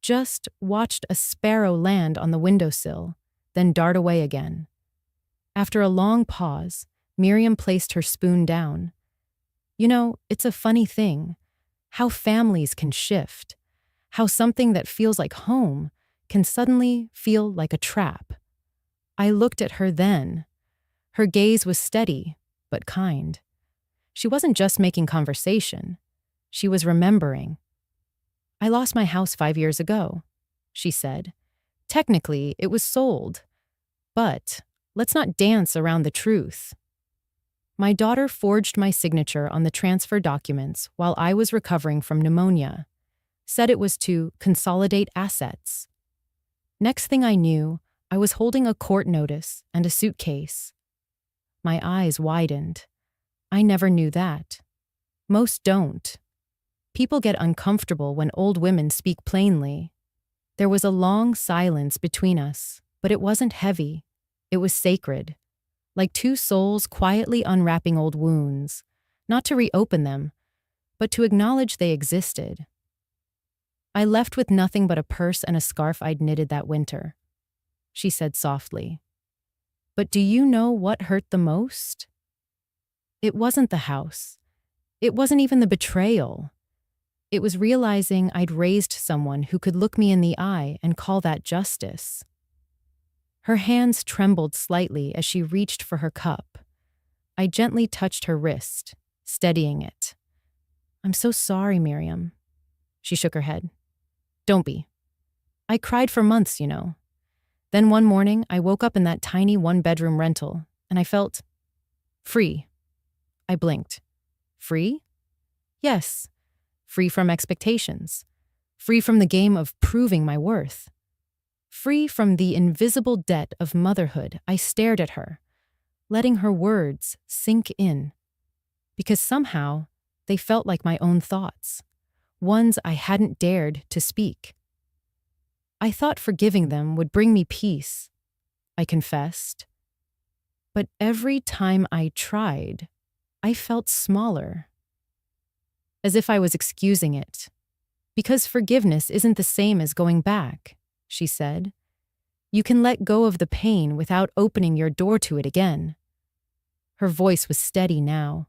just watched a sparrow land on the windowsill, then dart away again. After a long pause, Miriam placed her spoon down. "You know, it's a funny thing, how families can shift, how something that feels like home can suddenly feel like a trap." I looked at her then. Her gaze was steady, but kind. She wasn't just making conversation. She was remembering. "I lost my house 5 years ago," she said. "Technically, it was sold. But let's not dance around the truth. My daughter forged my signature on the transfer documents while I was recovering from pneumonia. Said it was to consolidate assets. Next thing I knew, I was holding a court notice and a suitcase. My eyes widened. I never knew that. Most don't. People get uncomfortable when old women speak plainly. There was a long silence between us, but it wasn't heavy. It was sacred. Like two souls quietly unwrapping old wounds, not to reopen them, but to acknowledge they existed. I left with nothing but a purse and a scarf I'd knitted that winter, she said softly. But do you know what hurt the most? It wasn't the house. It wasn't even the betrayal. It was realizing I'd raised someone who could look me in the eye and call that justice. Her hands trembled slightly as she reached for her cup. I gently touched her wrist, steadying it. "I'm so sorry, Miriam." She shook her head. "Don't be. I cried for months, you know. Then one morning, I woke up in that tiny one-bedroom rental, and I felt free." I blinked. "Free?" "Yes. Free from expectations. Free from the game of proving my worth. Free from the invisible debt of motherhood." I stared at her. letting her words sink in, because somehow they felt like my own thoughts, ones I hadn't dared to speak. I thought forgiving them would bring me peace, I confessed. But every time I tried, I felt smaller, as if I was excusing it. Because forgiveness isn't the same as going back, she said. You can let go of the pain without opening your door to it again. Her voice was steady now,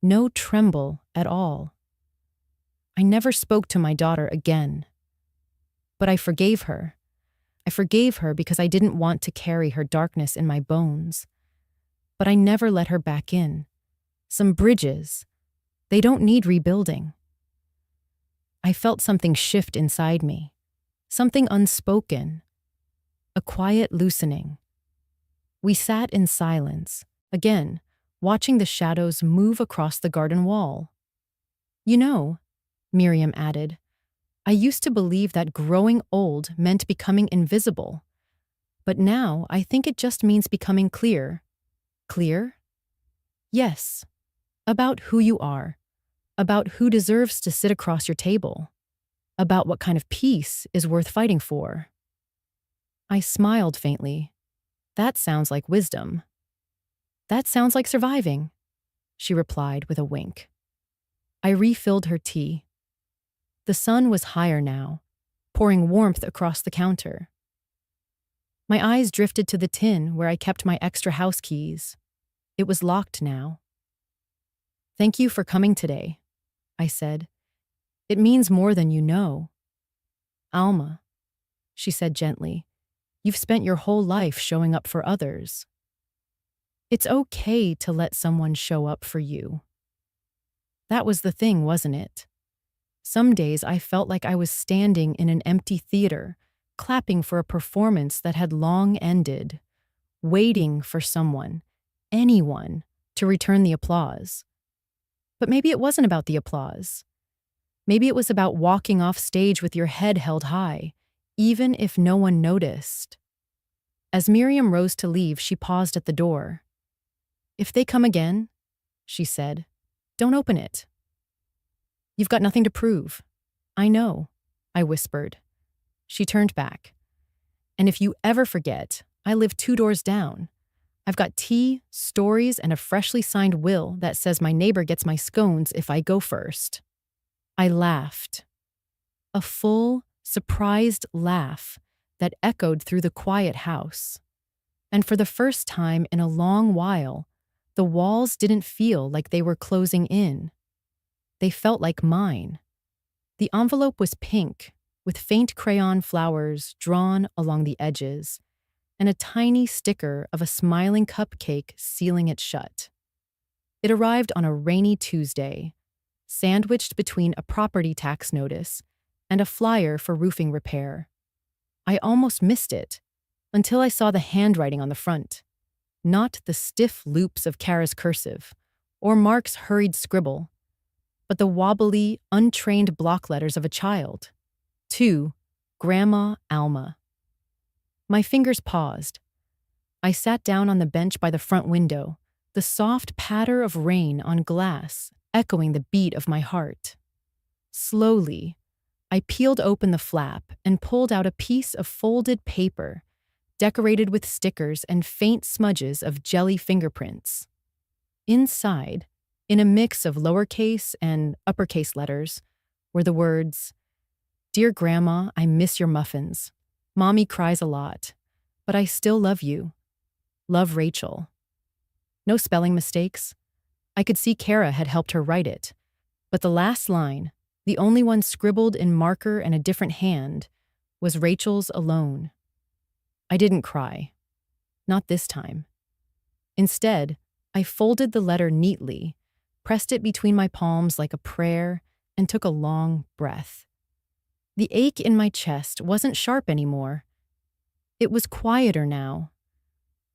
no tremble at all. I never spoke to my daughter again. But I forgave her. I forgave her because I didn't want to carry her darkness in my bones. But I never let her back in. Some bridges, they don't need rebuilding. I felt something shift inside me, something unspoken, a quiet loosening. We sat in silence, again, watching the shadows move across the garden wall. You know, Miriam added, I used to believe that growing old meant becoming invisible. But now I think it just means becoming clear. Clear? Yes. About who you are. About who deserves to sit across your table. About what kind of peace is worth fighting for. I smiled faintly. That sounds like wisdom. That sounds like surviving, she replied with a wink. I refilled her tea. The sun was higher now, pouring warmth across the counter. My eyes drifted to the tin where I kept my extra house keys. It was locked now. Thank you for coming today, I said. It means more than you know. Alma, she said gently, you've spent your whole life showing up for others. It's okay to let someone show up for you. That was the thing, wasn't it? Some days I felt like I was standing in an empty theater, clapping for a performance that had long ended, waiting for someone, anyone, to return the applause. But maybe it wasn't about the applause. Maybe it was about walking off stage with your head held high, even if no one noticed. As Miriam rose to leave, she paused at the door. If they come again, she said, don't open it. You've got nothing to prove. I know, I whispered. She turned back. And if you ever forget, I live 2 doors down. I've got tea, stories, and a freshly signed will that says my neighbor gets my scones if I go first. I laughed. A full, surprised laugh that echoed through the quiet house. And for the first time in a long while, the walls didn't feel like they were closing in. They felt like mine. The envelope was pink, with faint crayon flowers drawn along the edges, and a tiny sticker of a smiling cupcake sealing it shut. It arrived on a rainy Tuesday, sandwiched between a property tax notice and a flyer for roofing repair. I almost missed it, until I saw the handwriting on the front. Not the stiff loops of Kara's cursive, or Mark's hurried scribble, but the wobbly, untrained block letters of a child. To Grandma Alma. My fingers paused. I sat down on the bench by the front window, the soft patter of rain on glass echoing the beat of my heart. Slowly, I peeled open the flap and pulled out a piece of folded paper, decorated with stickers and faint smudges of jelly fingerprints. Inside, in a mix of lowercase and uppercase letters, were the words, Dear Grandma, I miss your muffins. Mommy cries a lot, but I still love you. Love, Rachel. No spelling mistakes. I could see Kara had helped her write it, but the last line, the only one scribbled in marker and a different hand, was Rachel's alone. I didn't cry. Not this time. Instead, I folded the letter neatly, pressed it between my palms like a prayer, and took a long breath. The ache in my chest wasn't sharp anymore. It was quieter now,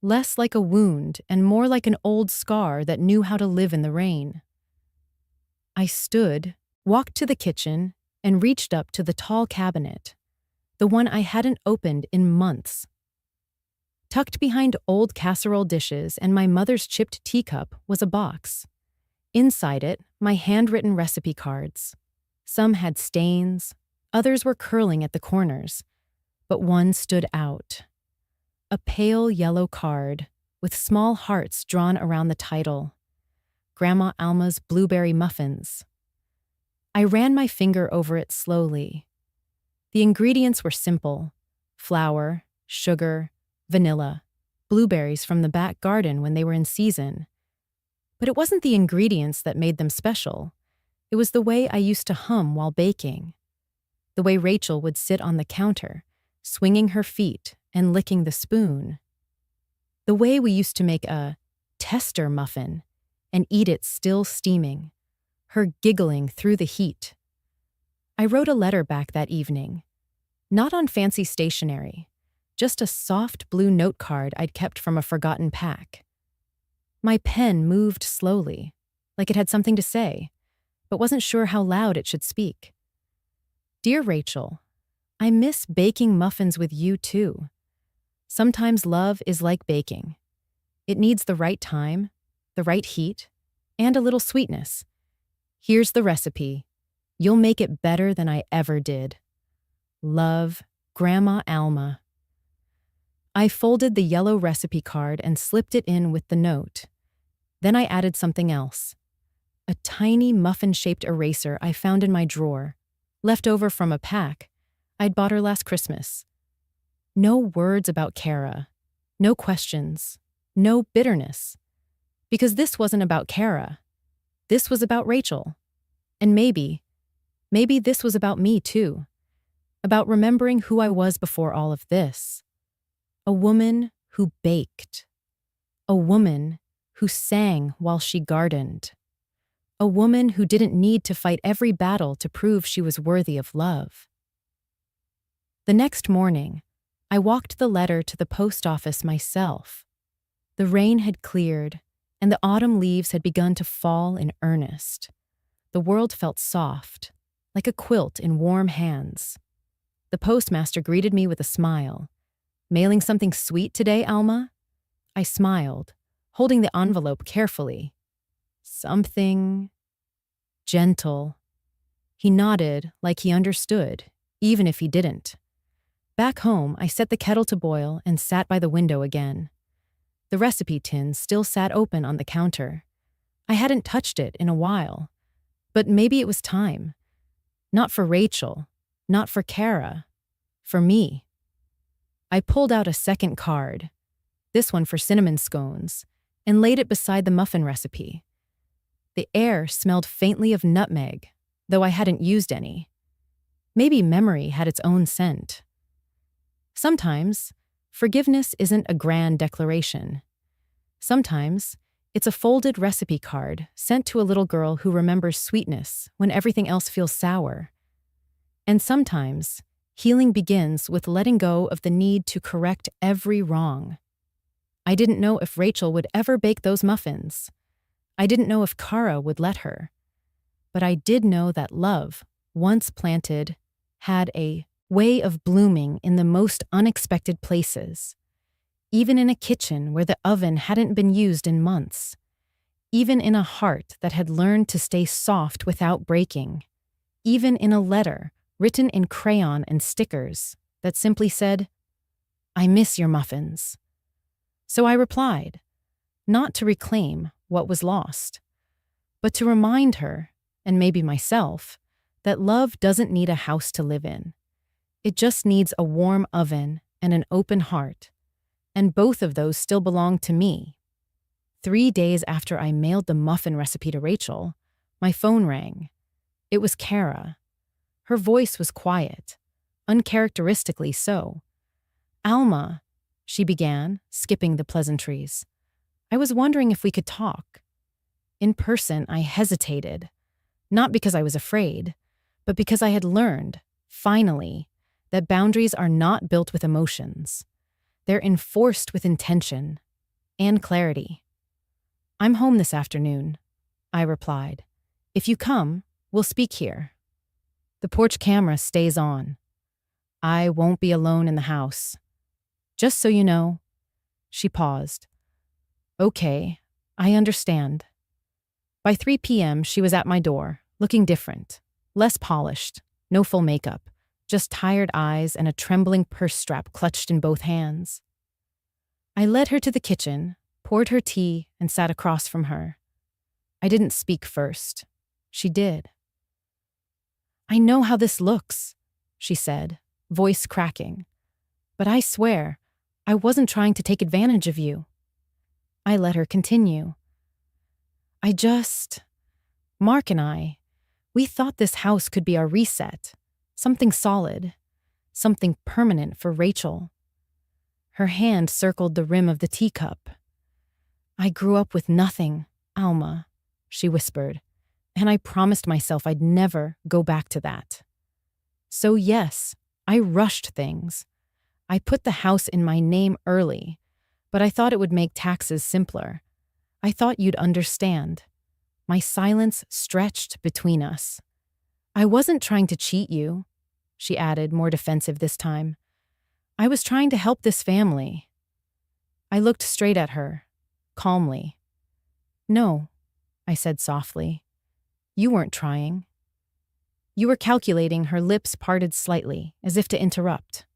less like a wound and more like an old scar that knew how to live in the rain. I stood, walked to the kitchen, and reached up to the tall cabinet, the one I hadn't opened in months. Tucked behind old casserole dishes and my mother's chipped teacup was a box. Inside it, my handwritten recipe cards. Some had stains, others were curling at the corners, but one stood out. A pale yellow card with small hearts drawn around the title, Grandma Alma's Blueberry Muffins. I ran my finger over it slowly. The ingredients were simple: flour, sugar, vanilla, blueberries from the back garden when they were in season. But it wasn't the ingredients that made them special. It was the way I used to hum while baking. The way Rachel would sit on the counter, swinging her feet and licking the spoon. The way we used to make a tester muffin and eat it still steaming, her giggling through the heat. I wrote a letter back that evening, not on fancy stationery, just a soft blue note card I'd kept from a forgotten pack. My pen moved slowly, like it had something to say, but wasn't sure how loud it should speak. Dear Rachel, I miss baking muffins with you too. Sometimes love is like baking. It needs the right time, the right heat, and a little sweetness. Here's the recipe. You'll make it better than I ever did. Love, Grandma Alma. I folded the yellow recipe card and slipped it in with the note. Then I added something else. A tiny muffin-shaped eraser I found in my drawer, left over from a pack I'd bought her last Christmas. No words about Kara. No questions. No bitterness. Because this wasn't about Kara. This was about Rachel. And maybe this was about me too. About remembering who I was before all of this. A woman who baked. A woman who sang while she gardened. A woman who didn't need to fight every battle to prove she was worthy of love. The next morning, I walked the letter to the post office myself. The rain had cleared, and the autumn leaves had begun to fall in earnest. The world felt soft, like a quilt in warm hands. The postmaster greeted me with a smile. "Mailing something sweet today, Alma?" I smiled, holding the envelope carefully. Something gentle. He nodded like he understood, even if he didn't. Back home, I set the kettle to boil and sat by the window again. The recipe tin still sat open on the counter. I hadn't touched it in a while. But maybe it was time. Not for Rachel, not for Kara, for me. I pulled out a second card, this one for cinnamon scones, and laid it beside the muffin recipe. The air smelled faintly of nutmeg, though I hadn't used any. Maybe memory had its own scent. Sometimes, forgiveness isn't a grand declaration. Sometimes, it's a folded recipe card sent to a little girl who remembers sweetness when everything else feels sour. And sometimes, healing begins with letting go of the need to correct every wrong. I didn't know if Rachel would ever bake those muffins. I didn't know if Kara would let her. But I did know that love, once planted, had a way of blooming in the most unexpected places. Even in a kitchen where the oven hadn't been used in months. Even in a heart that had learned to stay soft without breaking. Even in a letter written in crayon and stickers that simply said, "I miss your muffins." So I replied, not to reclaim what was lost, but to remind her, and maybe myself, that love doesn't need a house to live in. It just needs a warm oven and an open heart, and both of those still belong to me. 3 days after I mailed the muffin recipe to Rachel, my phone rang. It was Kara. Her voice was quiet, uncharacteristically so. "Alma," she began, skipping the pleasantries. "I was wondering if we could talk." In person, I hesitated, not because I was afraid, but because I had learned, finally, that boundaries are not built with emotions. They're enforced with intention and clarity. "I'm home this afternoon," I replied. "If you come, we'll speak here. The porch camera stays on. I won't be alone in the house. Just so you know, She paused. Okay, I understand. By 3 p.m., she was at my door, looking different, less polished, no full makeup, just tired eyes and a trembling purse strap clutched in both hands. I led her to the kitchen, poured her tea, and sat across from her. I didn't speak first. She did. I know how this looks, she said, voice cracking. But I swear, I wasn't trying to take advantage of you. I let her continue. Mark and I, we thought this house could be our reset, something solid, something permanent for Rachel. Her hand circled the rim of the teacup. I grew up with nothing, Alma, she whispered, and I promised myself I'd never go back to that. So yes, I rushed things. I put the house in my name early, but I thought it would make taxes simpler. I thought you'd understand. My silence stretched between us. I wasn't trying to cheat you, she added, more defensive this time. I was trying to help this family. I looked straight at her, calmly. No, I said softly. You weren't trying. You were calculating. Her lips parted slightly, as if to interrupt.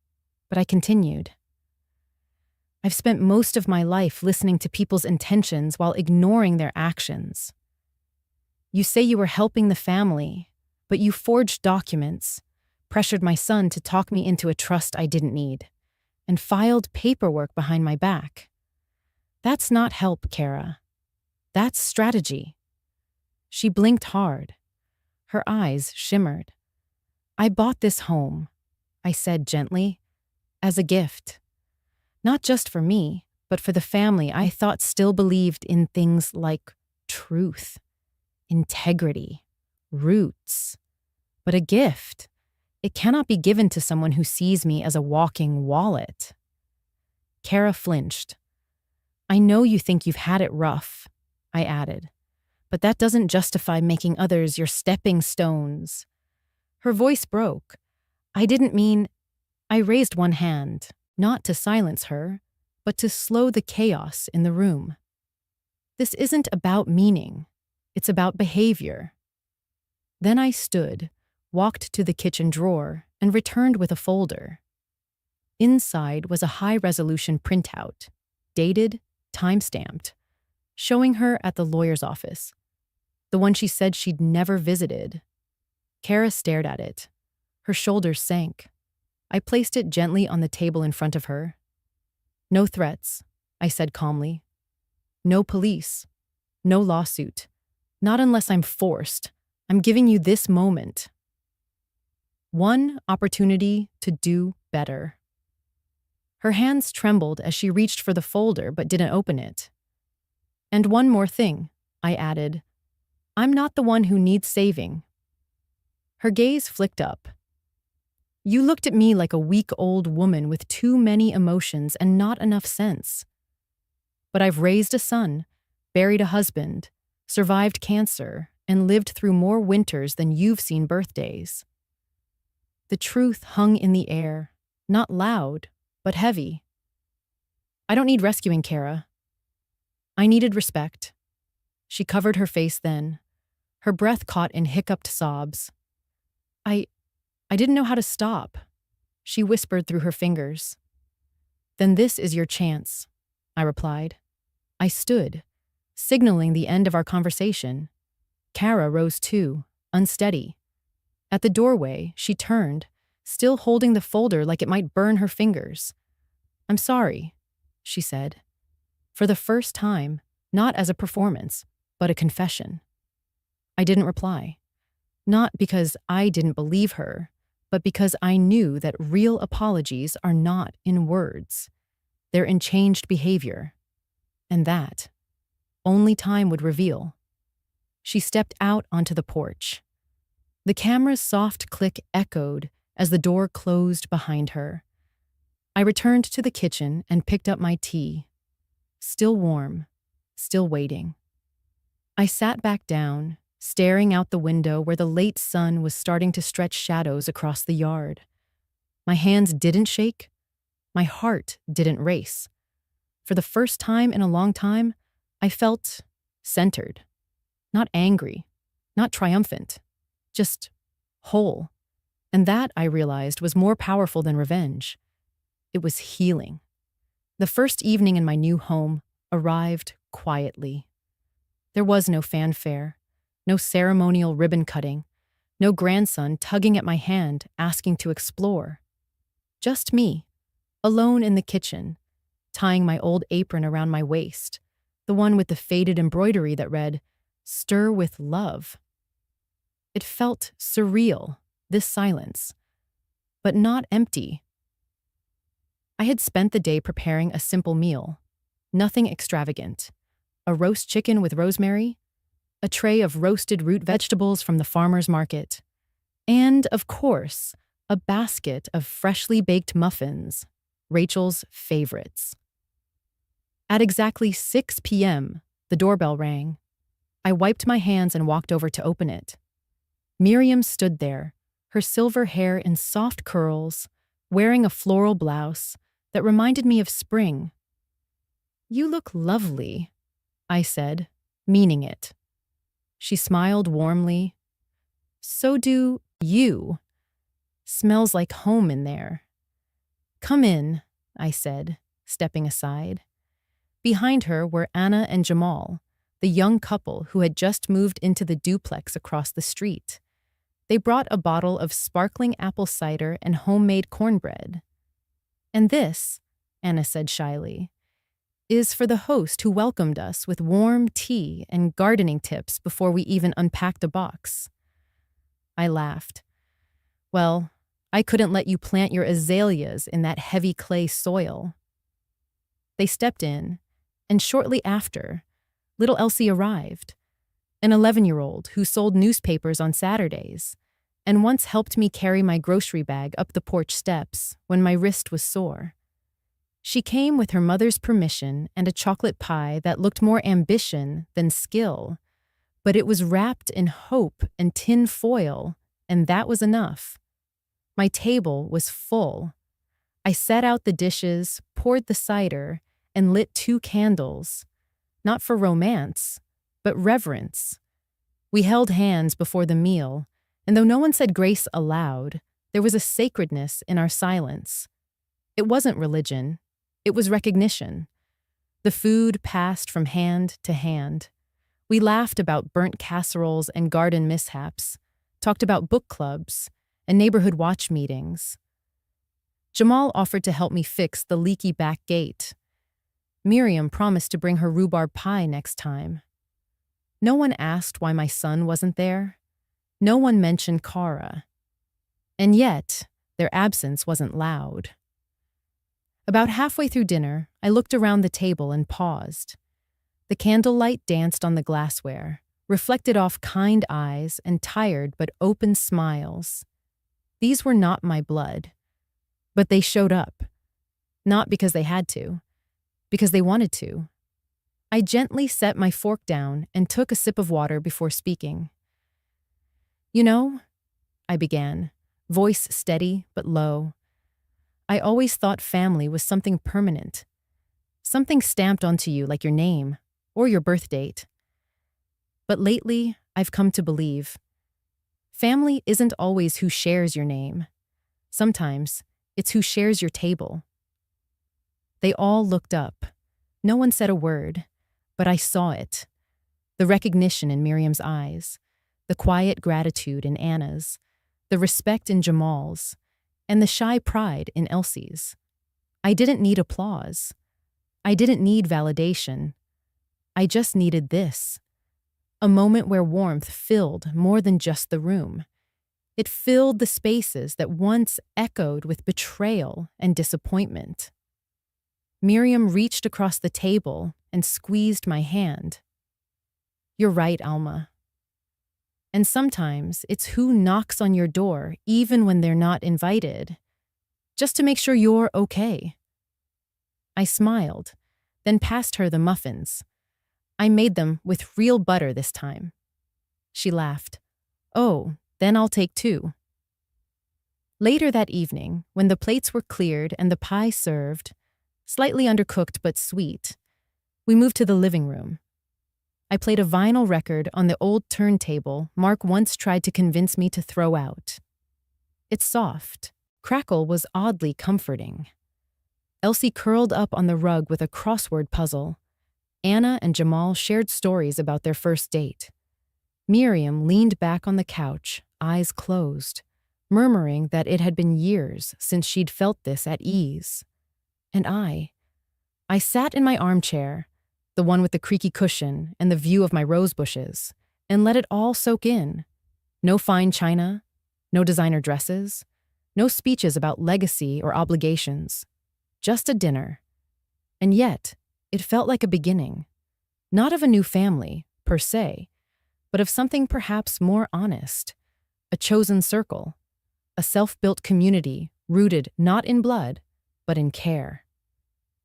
But I continued. I've spent most of my life listening to people's intentions while ignoring their actions. You say you were helping the family, but you forged documents, pressured my son to talk me into a trust I didn't need, and filed paperwork behind my back. That's not help, Kara. That's strategy. She blinked hard. Her eyes shimmered. I bought this home, I said gently, as a gift. Not just for me, but for the family I thought still believed in things like truth, integrity, roots. But a gift, it cannot be given to someone who sees me as a walking wallet. Kara flinched. I know you think you've had it rough, I added, but that doesn't justify making others your stepping stones. Her voice broke. I didn't mean. I raised one hand, not to silence her, but to slow the chaos in the room. This isn't about meaning. It's about behavior. Then I stood, walked to the kitchen drawer, and returned with a folder. Inside was a high-resolution printout, dated, time-stamped, showing her at the lawyer's office, the one she said she'd never visited. Kara stared at it. Her shoulders sank. I placed it gently on the table in front of her. No threats, I said calmly. No police. No lawsuit. Not unless I'm forced. I'm giving you this moment. One opportunity to do better. Her hands trembled as she reached for the folder but didn't open it. And one more thing, I added. I'm not the one who needs saving. Her gaze flicked up. You looked at me like a weak old woman with too many emotions and not enough sense. But I've raised a son, buried a husband, survived cancer, and lived through more winters than you've seen birthdays. The truth hung in the air, not loud, but heavy. I don't need rescuing, Kara. I needed respect. She covered her face then, her breath caught in hiccuped sobs. I didn't know how to stop, she whispered through her fingers. Then this is your chance, I replied. I stood, signaling the end of our conversation. Kara rose too, unsteady. At the doorway, she turned, still holding the folder like it might burn her fingers. I'm sorry, she said. For the first time, not as a performance, but a confession. I didn't reply. Not because I didn't believe her, but because I knew that real apologies are not in words. They're in changed behavior. And that only time would reveal. She stepped out onto the porch. The camera's soft click echoed as the door closed behind her. I returned to the kitchen and picked up my tea. Still warm, still waiting. I sat back down, staring out the window where the late sun was starting to stretch shadows across the yard. My hands didn't shake. My heart didn't race. For the first time in a long time, I felt centered. Not angry, not triumphant, just whole. And that, I realized, was more powerful than revenge. It was healing. The first evening in my new home arrived quietly. There was no fanfare, no ceremonial ribbon cutting, no grandson tugging at my hand asking to explore. Just me, alone in the kitchen, tying my old apron around my waist, the one with the faded embroidery that read, "Stir with love." It felt surreal, this silence, but not empty. I had spent the day preparing a simple meal, nothing extravagant. A roast chicken with rosemary, a tray of roasted root vegetables from the farmer's market, and, of course, a basket of freshly baked muffins, Rachel's favorites. At exactly 6 p.m., the doorbell rang. I wiped my hands and walked over to open it. Miriam stood there, her silver hair in soft curls, wearing a floral blouse that reminded me of spring. "You look lovely," I said, meaning it. She smiled warmly. "So do you. Smells like home in there." "Come in," I said, stepping aside. Behind her were Anna and Jamal, the young couple who had just moved into the duplex across the street. They brought a bottle of sparkling apple cider and homemade cornbread. "And this," Anna said shyly, "is for the host who welcomed us with warm tea and gardening tips before we even unpacked a box." I laughed. "Well, I couldn't let you plant your azaleas in that heavy clay soil." They stepped in, and shortly after, little Elsie arrived, an 11-year-old who sold newspapers on Saturdays and once helped me carry my grocery bag up the porch steps when my wrist was sore. She came with her mother's permission and a chocolate pie that looked more ambition than skill, but it was wrapped in hope and tin foil, and that was enough. My table was full. I set out the dishes, poured the cider, and lit 2 candles, not for romance, but reverence. We held hands before the meal, and though no one said grace aloud, there was a sacredness in our silence. It wasn't religion. It was recognition. The food passed from hand to hand. We laughed about burnt casseroles and garden mishaps, talked about book clubs and neighborhood watch meetings. Jamal offered to help me fix the leaky back gate. Miriam promised to bring her rhubarb pie next time. No one asked why my son wasn't there. No one mentioned Kara. And yet, their absence wasn't loud. About halfway through dinner, I looked around the table and paused. The candlelight danced on the glassware, reflected off kind eyes and tired but open smiles. These were not my blood, but they showed up. Not because they had to, because they wanted to. I gently set my fork down and took a sip of water before speaking. "You know," I began, voice steady but low, "I always thought family was something permanent, something stamped onto you like your name or your birth date. But lately, I've come to believe family isn't always who shares your name. Sometimes, it's who shares your table." They all looked up. No one said a word, but I saw it. The recognition in Miriam's eyes, the quiet gratitude in Anna's, the respect in Jamal's, and the shy pride in Elsie's. I didn't need applause. I didn't need validation. I just needed this. A moment where warmth filled more than just the room. It filled the spaces that once echoed with betrayal and disappointment. Miriam reached across the table and squeezed my hand. "You're right, Alma. And sometimes it's who knocks on your door even when they're not invited, just to make sure you're okay." I smiled, then passed her the muffins. I made them with real butter this time. She laughed. "Oh, then I'll take 2. Later that evening, when the plates were cleared and the pie served, slightly undercooked but sweet. We moved to the living room. I played a vinyl record on the old turntable Mark once tried to convince me to throw out. Its soft crackle was oddly comforting. Elsie curled up on the rug with a crossword puzzle. Anna and Jamal shared stories about their first date. Miriam leaned back on the couch, eyes closed, murmuring that it had been years since she'd felt this at ease. And I sat in my armchair, the one with the creaky cushion and the view of my rose bushes, and let it all soak in. No fine china, no designer dresses, no speeches about legacy or obligations. Just a dinner. And yet, it felt like a beginning. Not of a new family, per se, but of something perhaps more honest. A chosen circle. A self-built community rooted not in blood, but in care.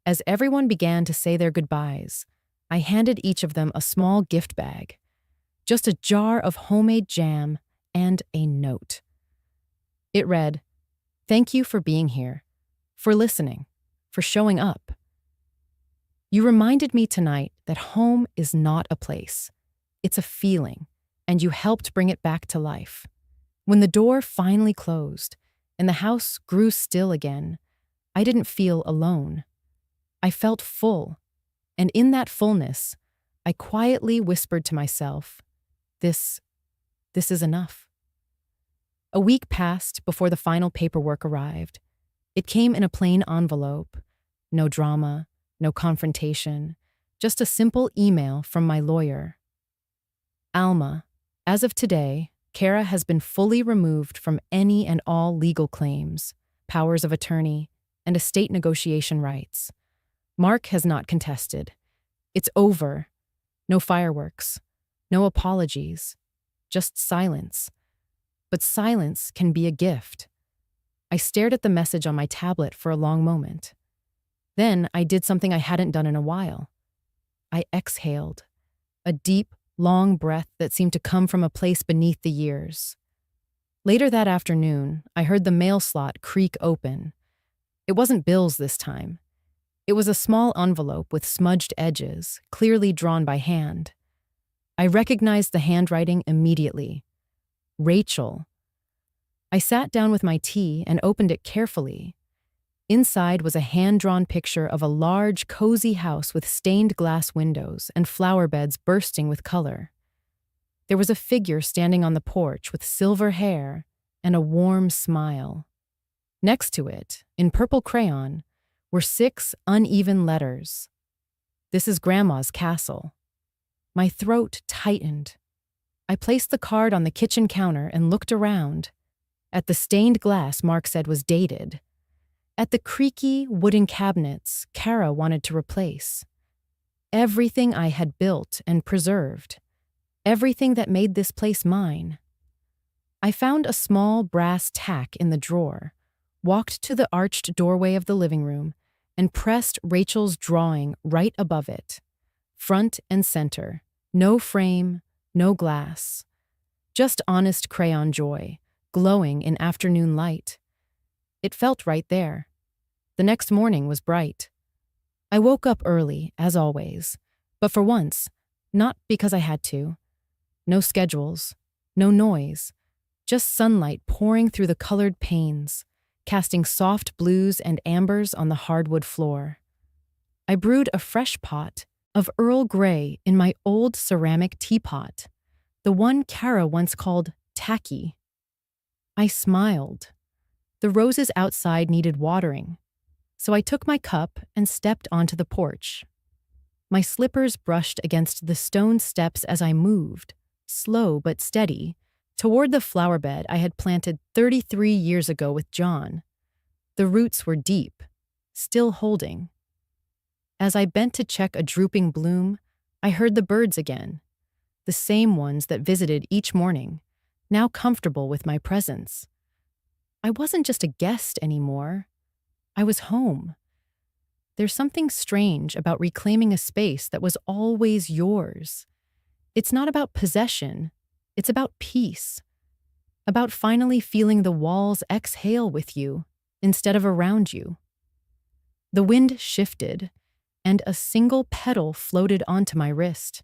As everyone began to say their goodbyes, I handed each of them a small gift bag. Just a jar of homemade jam and a note. It read, "Thank you for being here, for listening, for showing up. You reminded me tonight that home is not a place. It's a feeling, and you helped bring it back to life." When the door finally closed and the house grew still again, I didn't feel alone. I felt full, and in that fullness, I quietly whispered to myself, This is enough." A week passed before the final paperwork arrived. It came in a plain envelope. No drama, no confrontation, just a simple email from my lawyer. "Alma, as of today, Kara has been fully removed from any and all legal claims, powers of attorney, and estate negotiation rights. Mark has not contested. It's over. No fireworks, no apologies, just silence. But silence can be a gift." I stared at the message on my tablet for a long moment. Then I did something I hadn't done in a while. I exhaled, a deep, long breath that seemed to come from a place beneath the years. Later that afternoon, I heard the mail slot creak open. It wasn't bills this time. It was a small envelope with smudged edges, clearly drawn by hand. I recognized the handwriting immediately. Rachel. I sat down with my tea and opened it carefully. Inside was a hand-drawn picture of a large, cozy house with stained glass windows and flower beds bursting with color. There was a figure standing on the porch with silver hair and a warm smile. Next to it, in purple crayon, were 6 uneven letters. "This is Grandma's castle." My throat tightened. I placed the card on the kitchen counter and looked around. At the stained glass Mark said was dated. At the creaky wooden cabinets Kara wanted to replace. Everything I had built and preserved. Everything that made this place mine. I found a small brass tack in the drawer, walked to the arched doorway of the living room, and pressed Rachel's drawing right above it. Front and center. No frame, no glass. Just honest crayon joy, glowing in afternoon light. It felt right there. The next morning was bright. I woke up early, as always, but for once, not because I had to. No schedules, no noise, just sunlight pouring through the colored panes, casting soft blues and ambers on the hardwood floor. I brewed a fresh pot of Earl Grey in my old ceramic teapot, the one Kara once called tacky. I smiled. The roses outside needed watering, so I took my cup and stepped onto the porch. My slippers brushed against the stone steps as I moved, slow but steady, toward the flower bed I had planted 33 years ago with John. The roots were deep, still holding. As I bent to check a drooping bloom, I heard the birds again, the same ones that visited each morning, now comfortable with my presence. I wasn't just a guest anymore. I was home. There's something strange about reclaiming a space that was always yours. It's not about possession. It's about peace. About finally feeling the walls exhale with you instead of around you. The wind shifted, and a single petal floated onto my wrist.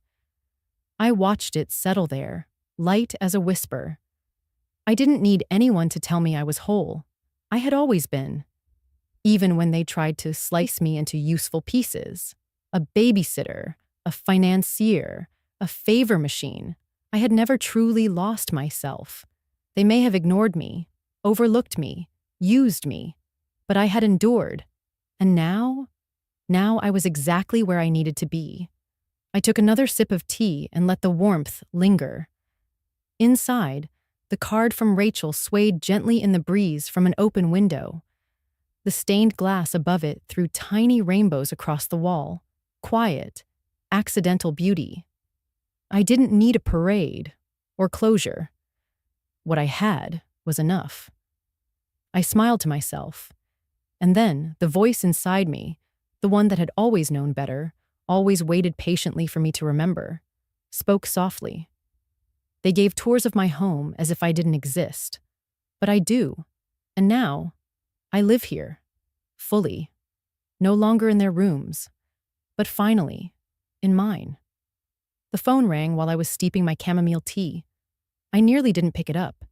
I watched it settle there, light as a whisper. I didn't need anyone to tell me I was whole. I had always been. Even when they tried to slice me into useful pieces. A babysitter, a financier, a favor machine. I had never truly lost myself. They may have ignored me, overlooked me, used me, but I had endured. And now I was exactly where I needed to be. I took another sip of tea and let the warmth linger. Inside, the card from Rachel swayed gently in the breeze from an open window. The stained glass above it threw tiny rainbows across the wall. Quiet, accidental beauty. I didn't need a parade or closure. What I had was enough. I smiled to myself. And then the voice inside me, the one that had always known better, always waited patiently for me to remember, spoke softly. They gave tours of my home as if I didn't exist. But I do. And now, I live here. Fully. No longer in their rooms. But finally, in mine. The phone rang while I was steeping my chamomile tea. I nearly didn't pick it up.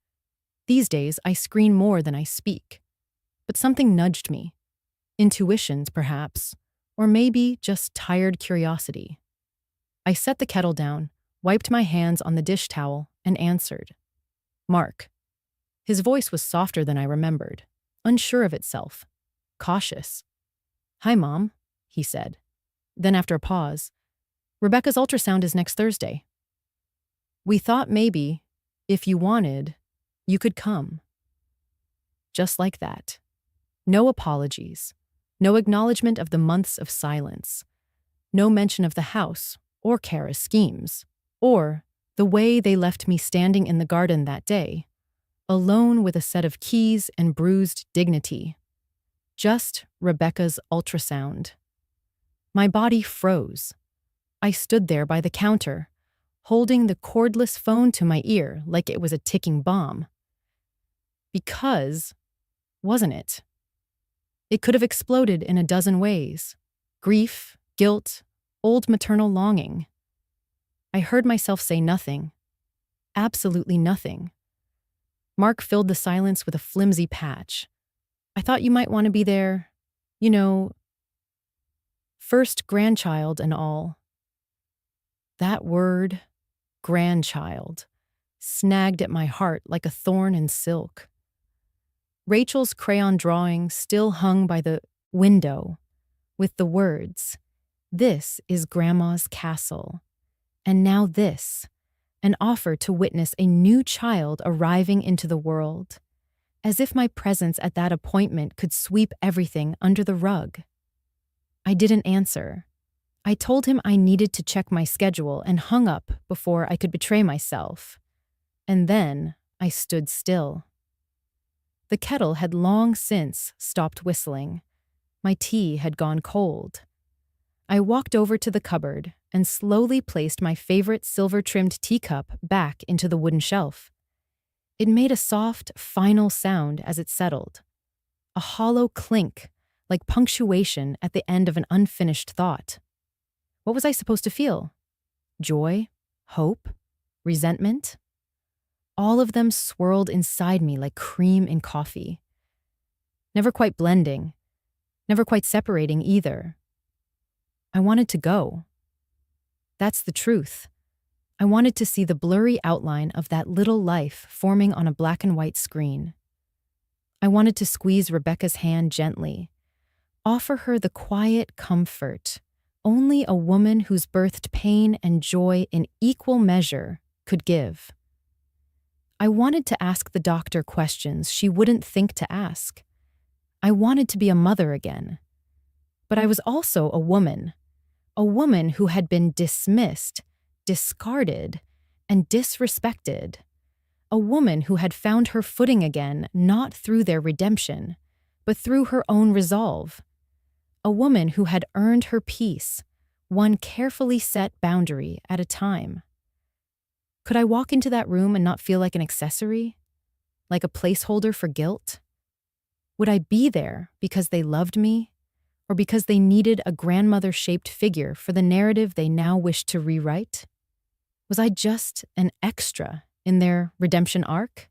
These days, I screen more than I speak. But something nudged me. Intuitions, perhaps. Or maybe just tired curiosity. I set the kettle down, wiped my hands on the dish towel, and answered. Mark. His voice was softer than I remembered, unsure of itself, cautious. Hi, Mom, he said. Then after a pause, Rebecca's ultrasound is next Thursday. We thought maybe, if you wanted, you could come. Just like that. No apologies. No acknowledgement of the months of silence. No mention of the house or Kara's schemes. Or the way they left me standing in the garden that day, alone with a set of keys and bruised dignity. Just Rebecca's ultrasound. My body froze. I stood there by the counter, holding the cordless phone to my ear like it was a ticking bomb. Because, wasn't it? It could have exploded in a dozen ways. Grief, guilt, old maternal longing. I heard myself say nothing. Absolutely nothing. Mark filled the silence with a flimsy patch. I thought you might want to be there, first grandchild and all. That word, grandchild, snagged at my heart like a thorn in silk. Rachel's crayon drawing still hung by the window with the words, "This is Grandma's castle." And now this, an offer to witness a new child arriving into the world, as if my presence at that appointment could sweep everything under the rug. I didn't answer. I told him I needed to check my schedule and hung up before I could betray myself. And then I stood still. The kettle had long since stopped whistling. My tea had gone cold. I walked over to the cupboard and slowly placed my favorite silver-trimmed teacup back into the wooden shelf. It made a soft, final sound as it settled. A hollow clink, like punctuation at the end of an unfinished thought. What was I supposed to feel? Joy? Hope? Resentment? All of them swirled inside me like cream in coffee. Never quite blending. Never quite separating either. I wanted to go. That's the truth. I wanted to see the blurry outline of that little life forming on a black and white screen. I wanted to squeeze Rebecca's hand gently, offer her the quiet comfort only a woman who's birthed pain and joy in equal measure could give. I wanted to ask the doctor questions she wouldn't think to ask. I wanted to be a mother again. But I was also a woman who had been dismissed, discarded, and disrespected. A woman who had found her footing again not through their redemption, but through her own resolve. A woman who had earned her peace, one carefully set boundary at a time. Could I walk into that room and not feel like an accessory? Like a placeholder for guilt? Would I be there because they loved me? Or because they needed a grandmother-shaped figure for the narrative they now wished to rewrite? Was I just an extra in their redemption arc?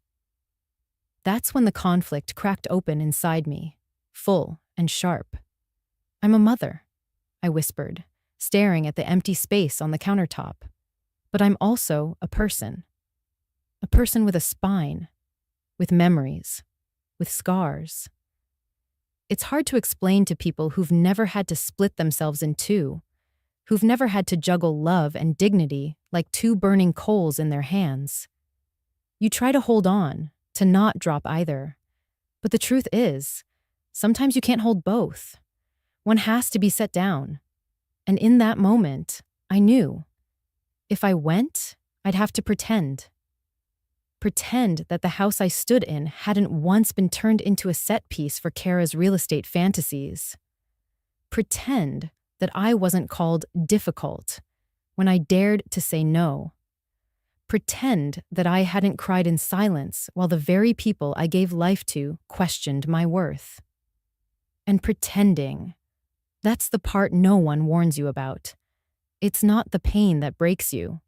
That's when the conflict cracked open inside me, full and sharp. "I'm a mother," I whispered, staring at the empty space on the countertop. "But I'm also a person. A person with a spine, with memories, with scars." It's hard to explain to people who've never had to split themselves in two, who've never had to juggle love and dignity like two burning coals in their hands. You try to hold on, to not drop either. But the truth is, sometimes you can't hold both. One has to be set down. And in that moment, I knew. If I went, I'd have to pretend. Pretend that the house I stood in hadn't once been turned into a set piece for Kara's real estate fantasies. Pretend that I wasn't called difficult when I dared to say no. Pretend that I hadn't cried in silence while the very people I gave life to questioned my worth. And pretending, that's the part no one warns you about. It's not the pain that breaks you.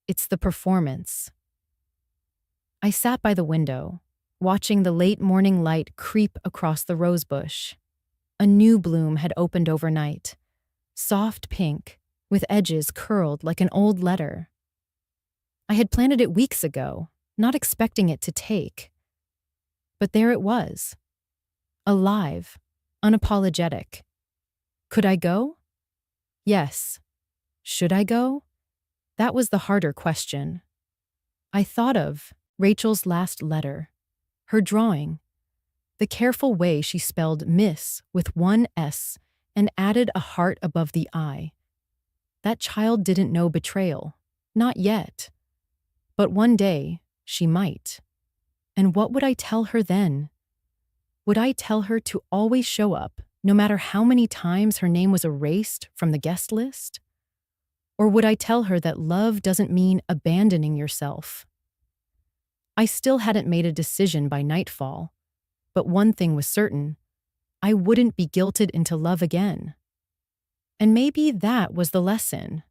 It's the performance. I sat by the window, watching the late morning light creep across the rosebush. A new bloom had opened overnight, soft pink, with edges curled like an old letter. I had planted it weeks ago, not expecting it to take. But there it was, alive, unapologetic. Could I go? Yes. Should I go? That was the harder question. I thought of Rachel's last letter, her drawing, the careful way she spelled miss with one S and added a heart above the I. That child didn't know betrayal, not yet. But one day, she might. And what would I tell her then? Would I tell her to always show up, no matter how many times her name was erased from the guest list? Or would I tell her that love doesn't mean abandoning yourself? I still hadn't made a decision by nightfall, but one thing was certain: I wouldn't be guilted into love again. And maybe that was the lesson.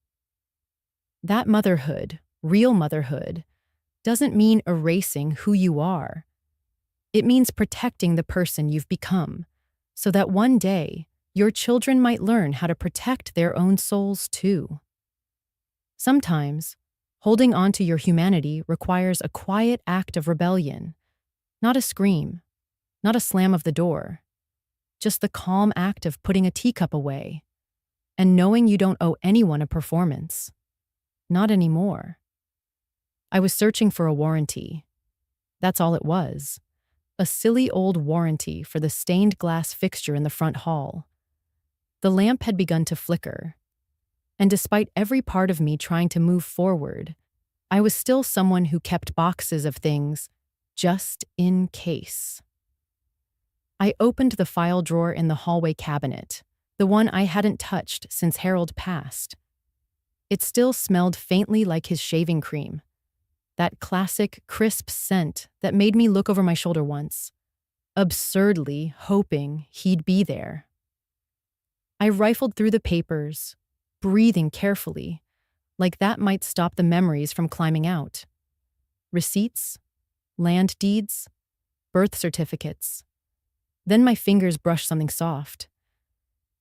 That motherhood, real motherhood, doesn't mean erasing who you are. It means protecting the person you've become, so that one day your children might learn how to protect their own souls too. Sometimes, holding on to your humanity requires a quiet act of rebellion, not a scream, not a slam of the door, just the calm act of putting a teacup away and knowing you don't owe anyone a performance. Not anymore. I was searching for a warranty. That's all it was. A silly old warranty for the stained glass fixture in the front hall. The lamp had begun to flicker, and despite every part of me trying to move forward, I was still someone who kept boxes of things just in case. I opened the file drawer in the hallway cabinet, the one I hadn't touched since Harold passed. It still smelled faintly like his shaving cream, that classic, crisp scent that made me look over my shoulder once, absurdly hoping he'd be there. I rifled through the papers, breathing carefully, like that might stop the memories from climbing out. Receipts, land deeds, birth certificates. Then my fingers brushed something soft.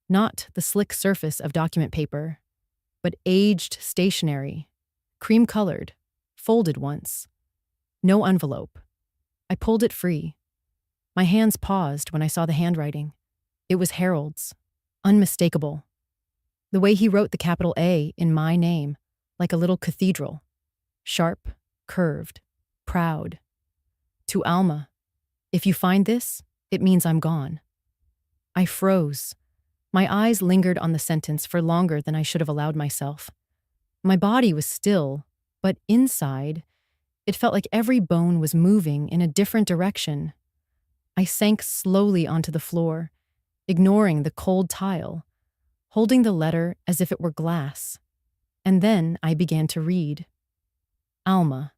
Not the slick surface of document paper, but aged stationery, cream-colored, folded once. No envelope. I pulled it free. My hands paused when I saw the handwriting. It was Harold's, unmistakable. The way he wrote the capital A in my name, like a little cathedral. Sharp, curved, proud. To Alma, if you find this, it means I'm gone. I froze. My eyes lingered on the sentence for longer than I should have allowed myself. My body was still, but inside, it felt like every bone was moving in a different direction. I sank slowly onto the floor, ignoring the cold tile, holding the letter as if it were glass. And then I began to read. Alma,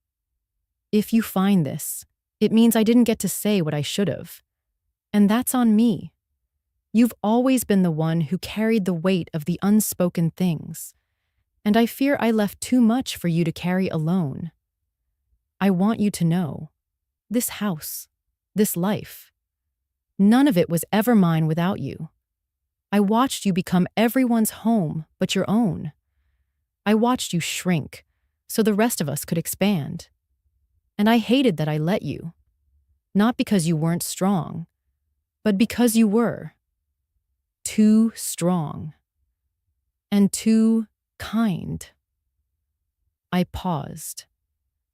if you find this, it means I didn't get to say what I should have. And that's on me. You've always been the one who carried the weight of the unspoken things, and I fear I left too much for you to carry alone. I want you to know, this house, this life, none of it was ever mine without you. I watched you become everyone's home but your own. I watched you shrink so the rest of us could expand. And I hated that I let you, not because you weren't strong, but because you were. Too strong. And too kind. I paused.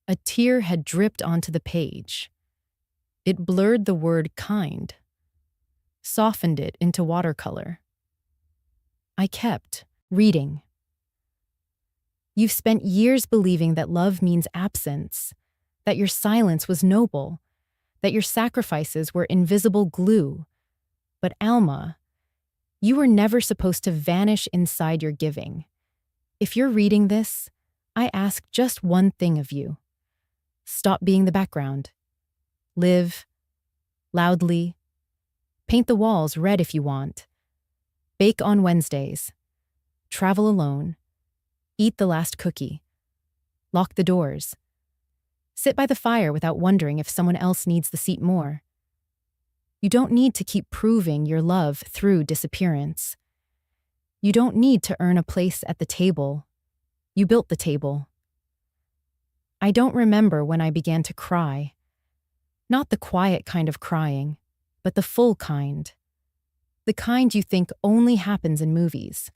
A tear had dripped onto the page. It blurred the word kind, softened it into watercolor. I kept reading. You've spent years believing that love means absence, that your silence was noble, that your sacrifices were invisible glue. But Alma, you were never supposed to vanish inside your giving. If you're reading this, I ask just one thing of you. Stop being the background. Live loudly. Paint the walls red if you want. Bake on Wednesdays. Travel alone. Eat the last cookie. Lock the doors. Sit by the fire without wondering if someone else needs the seat more. You don't need to keep proving your love through disappearance. You don't need to earn a place at the table. You built the table. I don't remember when I began to cry. Not the quiet kind of crying, but the full kind. The kind you think only happens in movies.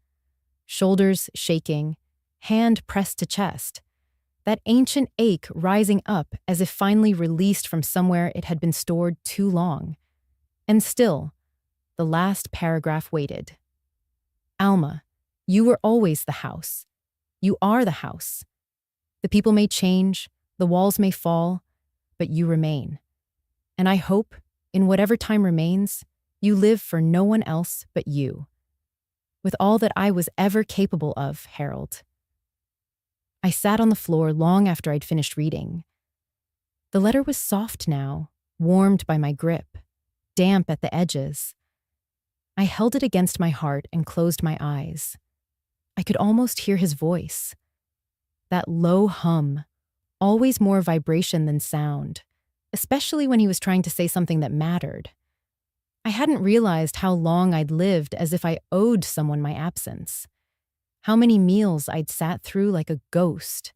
Shoulders shaking, hand pressed to chest. That ancient ache rising up as if finally released from somewhere it had been stored too long. And still, the last paragraph waited. Alma, you were always the house. You are the house. The people may change, the walls may fall, but you remain. And I hope, in whatever time remains, you live for no one else but you. With all that I was ever capable of, Harold. I sat on the floor long after I'd finished reading. The letter was soft now, warmed by my grip, damp at the edges. I held it against my heart and closed my eyes. I could almost hear his voice. That low hum, always more vibration than sound, especially when he was trying to say something that mattered. I hadn't realized how long I'd lived as if I owed someone my absence. How many meals I'd sat through like a ghost.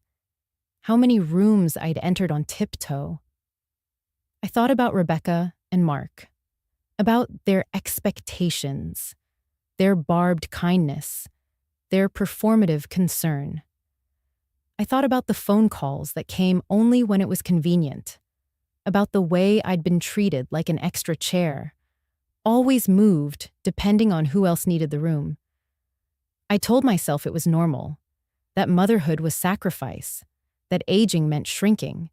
How many rooms I'd entered on tiptoe. I thought about Rebecca and Mark, about their expectations, their barbed kindness, their performative concern. I thought about the phone calls that came only when it was convenient, about the way I'd been treated like an extra chair, always moved depending on who else needed the room. I told myself it was normal, that motherhood was sacrifice, that aging meant shrinking.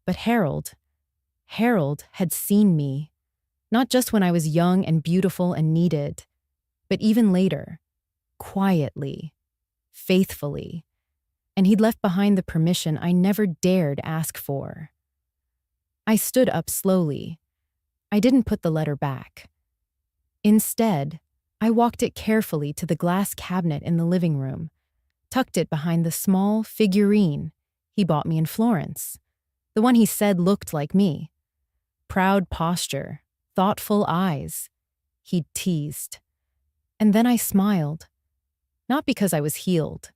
But Harold had seen me, not just when I was young and beautiful and needed, but even later, quietly, faithfully, and he'd left behind the permission I never dared ask for. I stood up slowly. I didn't put the letter back. Instead, I walked it carefully to the glass cabinet in the living room, tucked it behind the small figurine he bought me in Florence, the one he said looked like me. Proud posture, thoughtful eyes, he'd teased. And then I smiled, not because I was healed,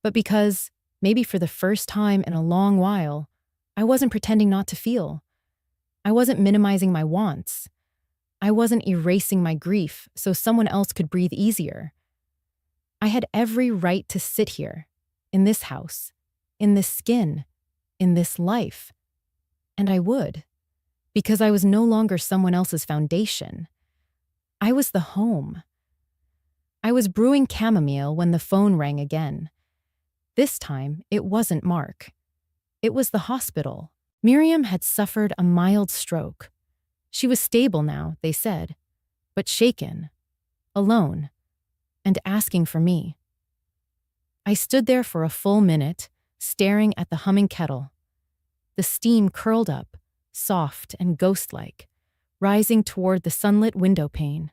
but because, maybe for the first time in a long while, I wasn't pretending not to feel. I wasn't minimizing my wants. I wasn't erasing my grief so someone else could breathe easier. I had every right to sit here, in this house, in this skin, in this life. And I would, because I was no longer someone else's foundation. I was the home. I was brewing chamomile when the phone rang again. This time, it wasn't Mark. It was the hospital. Miriam had suffered a mild stroke. She was stable now, they said, but shaken, alone, and asking for me. I stood there for a full minute, staring at the humming kettle. The steam curled up, soft and ghost-like, rising toward the sunlit window pane.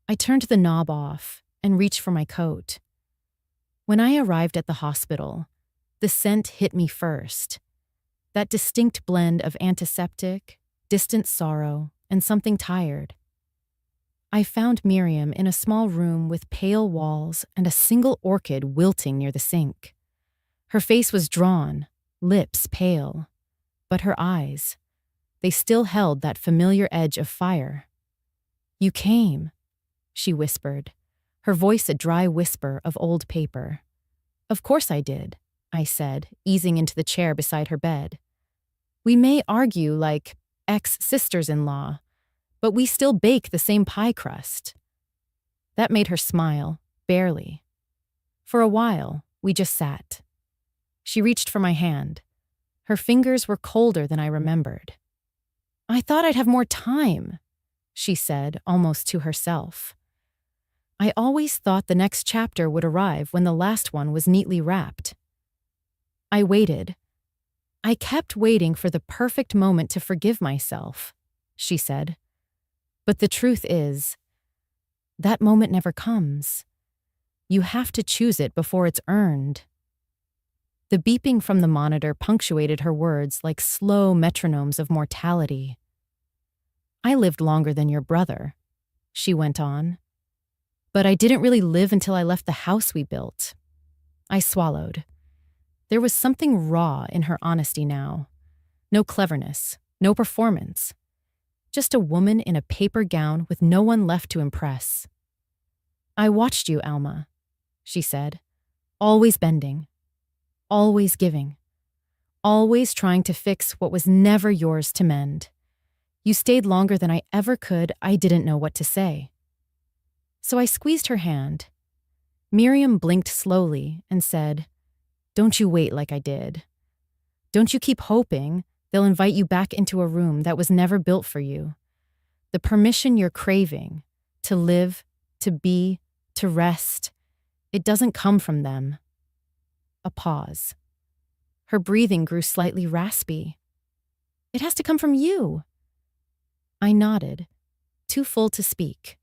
I turned the knob off and reached for my coat. When I arrived at the hospital, the scent hit me first. That distinct blend of antiseptic, distant sorrow, and something tired. I found Miriam in a small room with pale walls and a single orchid wilting near the sink. Her face was drawn, lips pale, but her eyes, they still held that familiar edge of fire. "You came," she whispered, her voice a dry whisper of old paper. "Of course I did," I said, easing into the chair beside her bed. "We may argue like ex-sisters-in-law, but we still bake the same pie crust." That made her smile, barely. For a while, we just sat. She reached for my hand. Her fingers were colder than I remembered. "I thought I'd have more time," she said, almost to herself. I always thought the next chapter would arrive when the last one was neatly wrapped. I waited. "I kept waiting for the perfect moment to forgive myself," she said. "But the truth is, that moment never comes. You have to choose it before it's earned." The beeping from the monitor punctuated her words like slow metronomes of mortality. "I lived longer than your brother," she went on. "But I didn't really live until I left the house we built." I swallowed. There was something raw in her honesty now. No cleverness, no performance. Just a woman in a paper gown with no one left to impress. "I watched you, Alma," she said. "Always bending. Always giving. Always trying to fix what was never yours to mend. You stayed longer than I ever could. I didn't know what to say." So I squeezed her hand. Miriam blinked slowly and said, "Don't you wait like I did. Don't you keep hoping they'll invite you back into a room that was never built for you. The permission you're craving, to live, to be, to rest, it doesn't come from them." A pause. Her breathing grew slightly raspy. "It has to come from you." I nodded, too full to speak.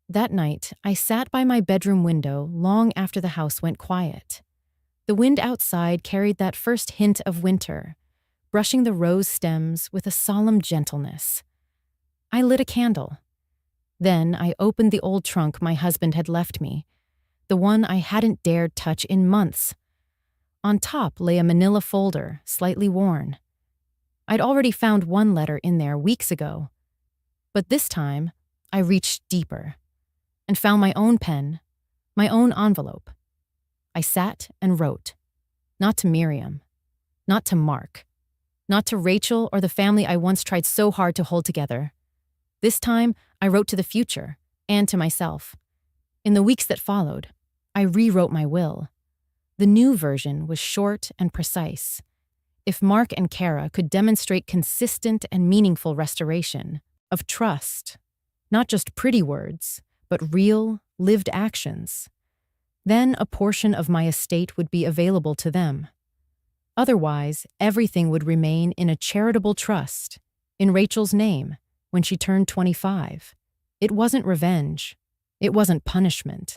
That night, I sat by my bedroom window long after the house went quiet. The wind outside carried that first hint of winter, brushing the rose stems with a solemn gentleness. I lit a candle. Then I opened the old trunk my husband had left me, the one I hadn't dared touch in months. On top lay a manila folder, slightly worn. I'd already found one letter in there weeks ago. But this time, I reached deeper and found my own pen, my own envelope. I sat and wrote. Not to Miriam. Not to Mark. Not to Rachel or the family I once tried so hard to hold together. This time, I wrote to the future and to myself. In the weeks that followed, I rewrote my will. The new version was short and precise. If Mark and Kara could demonstrate consistent and meaningful restoration of trust, not just pretty words, but real, lived actions, then a portion of my estate would be available to them. Otherwise, everything would remain in a charitable trust, in Rachel's name, when she turned 25. It wasn't revenge. It wasn't punishment.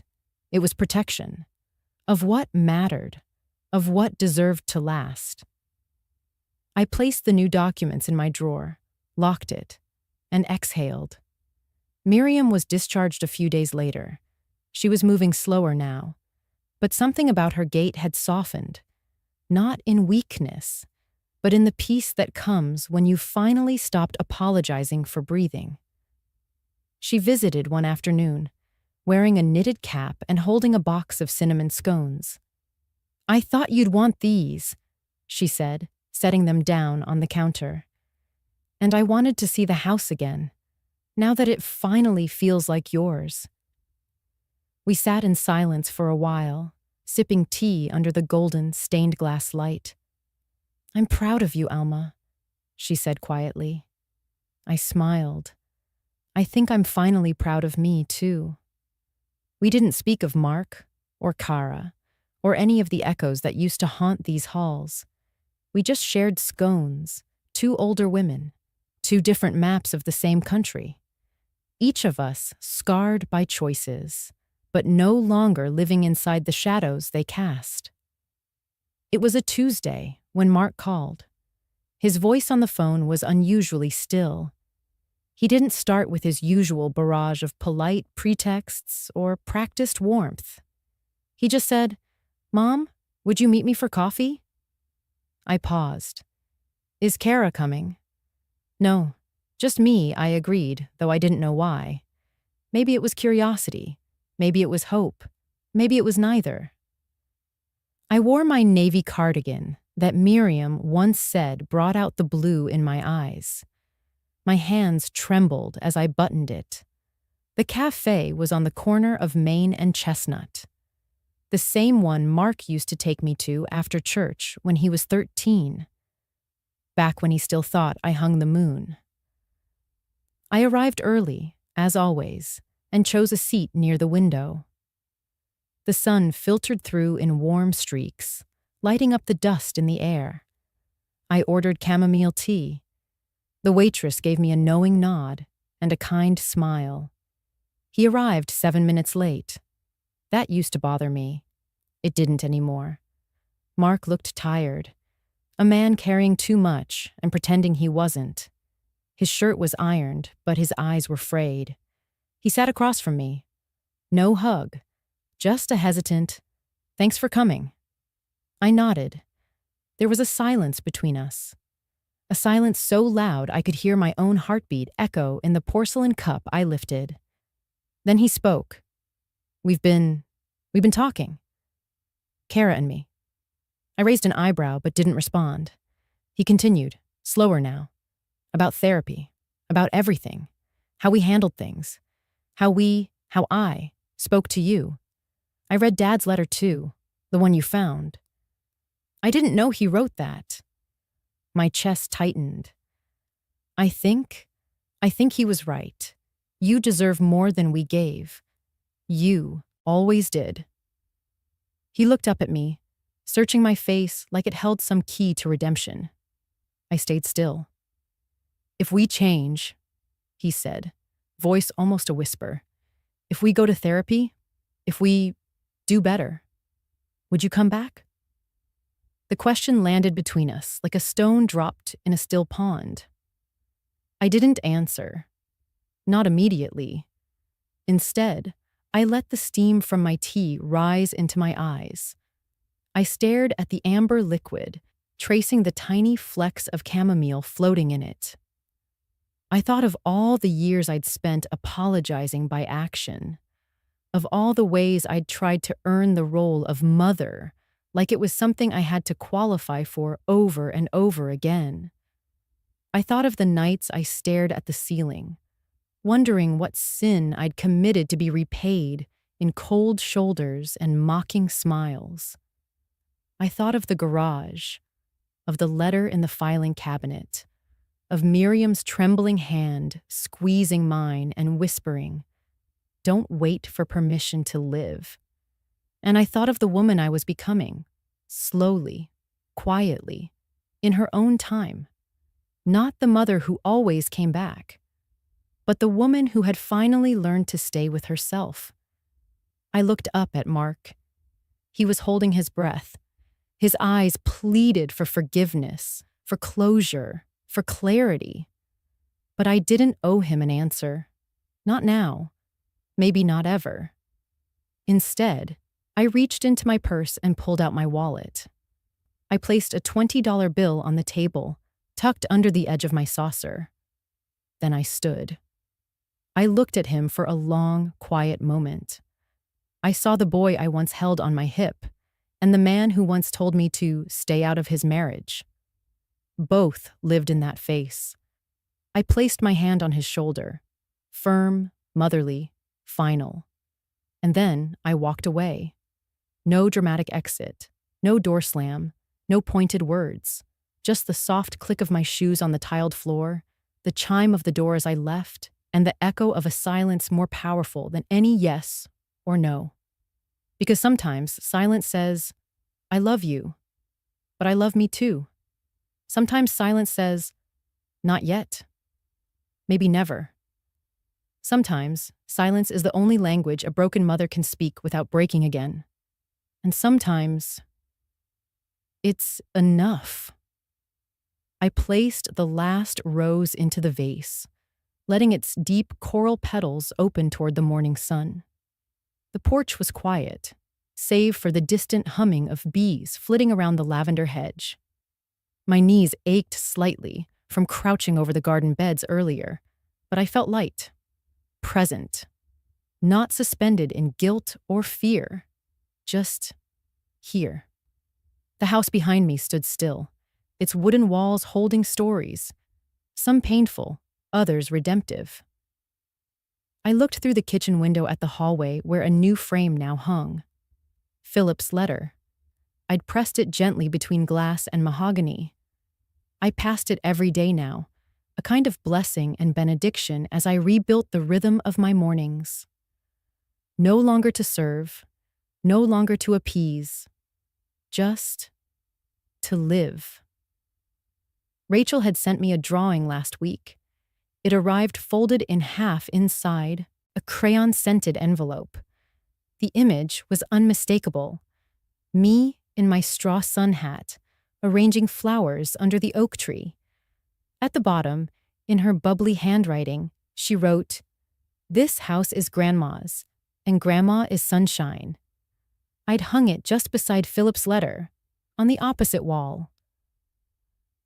It was protection. Of what mattered. Of what deserved to last. I placed the new documents in my drawer, locked it, and exhaled. Miriam was discharged a few days later. She was moving slower now, but something about her gait had softened, not in weakness, but in the peace that comes when you finally stopped apologizing for breathing. She visited one afternoon, wearing a knitted cap and holding a box of cinnamon scones. "I thought you'd want these," she said, setting them down on the counter. "And I wanted to see the house again, now that it finally feels like yours." We sat in silence for a while, sipping tea under the golden, stained glass light. "I'm proud of you, Alma," she said quietly. I smiled. I think I'm finally proud of me, too. We didn't speak of Mark, or Kara, or any of the echoes that used to haunt these halls. We just shared scones, two older women, two different maps of the same country. each of us scarred by choices, but no longer living inside the shadows they cast. It was a Tuesday when Mark called. His voice on the phone was unusually still. He didn't start with his usual barrage of polite pretexts or practiced warmth. He just said, "Mom, would you meet me for coffee?" I paused. "Is Kara coming?" "No, just me," I agreed, though I didn't know why. Maybe it was curiosity. Maybe it was hope. Maybe it was neither. I wore my navy cardigan that Miriam once said brought out the blue in my eyes. My hands trembled as I buttoned it. The cafe was on the corner of Main and Chestnut. The same one Mark used to take me to after church when he was 13. Back when he still thought I hung the moon. I arrived early, as always, and chose a seat near the window. The sun filtered through in warm streaks, lighting up the dust in the air. I ordered chamomile tea. The waitress gave me a knowing nod and a kind smile. He arrived 7 minutes late. That used to bother me. It didn't anymore. Mark looked tired, a man carrying too much and pretending he wasn't. His shirt was ironed, but his eyes were frayed. He sat across from me. No hug, just a hesitant, "Thanks for coming." I nodded. There was a silence between us. A silence so loud I could hear my own heartbeat echo in the porcelain cup I lifted. Then he spoke. We've been talking. Kara and me." I raised an eyebrow but didn't respond. He continued, slower now. About therapy, about everything, how we handled things, how I spoke to you. I read Dad's letter too, the one you found. I didn't know he wrote that. My chest tightened. I think he was right. You deserve more than we gave. You always did. He looked up at me, searching my face like it held some key to redemption. I stayed still. "If we change," he said, voice almost a whisper, "if we go to therapy, if we do better, would you come back?" The question landed between us like a stone dropped in a still pond. I didn't answer. Not immediately. Instead, I let the steam from my tea rise into my eyes. I stared at the amber liquid, tracing the tiny flecks of chamomile floating in it. I thought of all the years I'd spent apologizing by action, of all the ways I'd tried to earn the role of mother, like it was something I had to qualify for over and over again. I thought of the nights I stared at the ceiling, wondering what sin I'd committed to be repaid in cold shoulders and mocking smiles. I thought of the garage, of the letter in the filing cabinet, of Miriam's trembling hand squeezing mine and whispering, "Don't wait for permission to live." And I thought of the woman I was becoming, slowly, quietly, in her own time. Not the mother who always came back, but the woman who had finally learned to stay with herself. I looked up at Mark. He was holding his breath. His eyes pleaded for forgiveness, for closure, for clarity. But I didn't owe him an answer. Not now. Maybe not ever. Instead, I reached into my purse and pulled out my wallet. I placed a $20 bill on the table, tucked under the edge of my saucer. Then I stood. I looked at him for a long, quiet moment. I saw the boy I once held on my hip, and the man who once told me to stay out of his marriage. Both lived in that face. I placed my hand on his shoulder, firm, motherly, final. And then I walked away. No dramatic exit, no door slam, no pointed words, just the soft click of my shoes on the tiled floor, the chime of the door as I left, and the echo of a silence more powerful than any yes or no. Because sometimes silence says, "I love you, but I love me too." Sometimes silence says, "Not yet. Maybe never." Sometimes, silence is the only language a broken mother can speak without breaking again. And sometimes, it's enough. I placed the last rose into the vase, letting its deep coral petals open toward the morning sun. The porch was quiet, save for the distant humming of bees flitting around the lavender hedge. My knees ached slightly from crouching over the garden beds earlier, but I felt light, present, not suspended in guilt or fear, just here. The house behind me stood still, its wooden walls holding stories, some painful, others redemptive. I looked through the kitchen window at the hallway where a new frame now hung. Philip's letter. I'd pressed it gently between glass and mahogany. I passed it every day now, a kind of blessing and benediction as I rebuilt the rhythm of my mornings. No longer to serve, no longer to appease, just to live. Rachel had sent me a drawing last week. It arrived folded in half inside a crayon-scented envelope. The image was unmistakable. Me in my straw sun hat, arranging flowers under the oak tree. At the bottom, in her bubbly handwriting, she wrote, "This house is Grandma's, and Grandma is sunshine." I'd hung it just beside Philip's letter, on the opposite wall.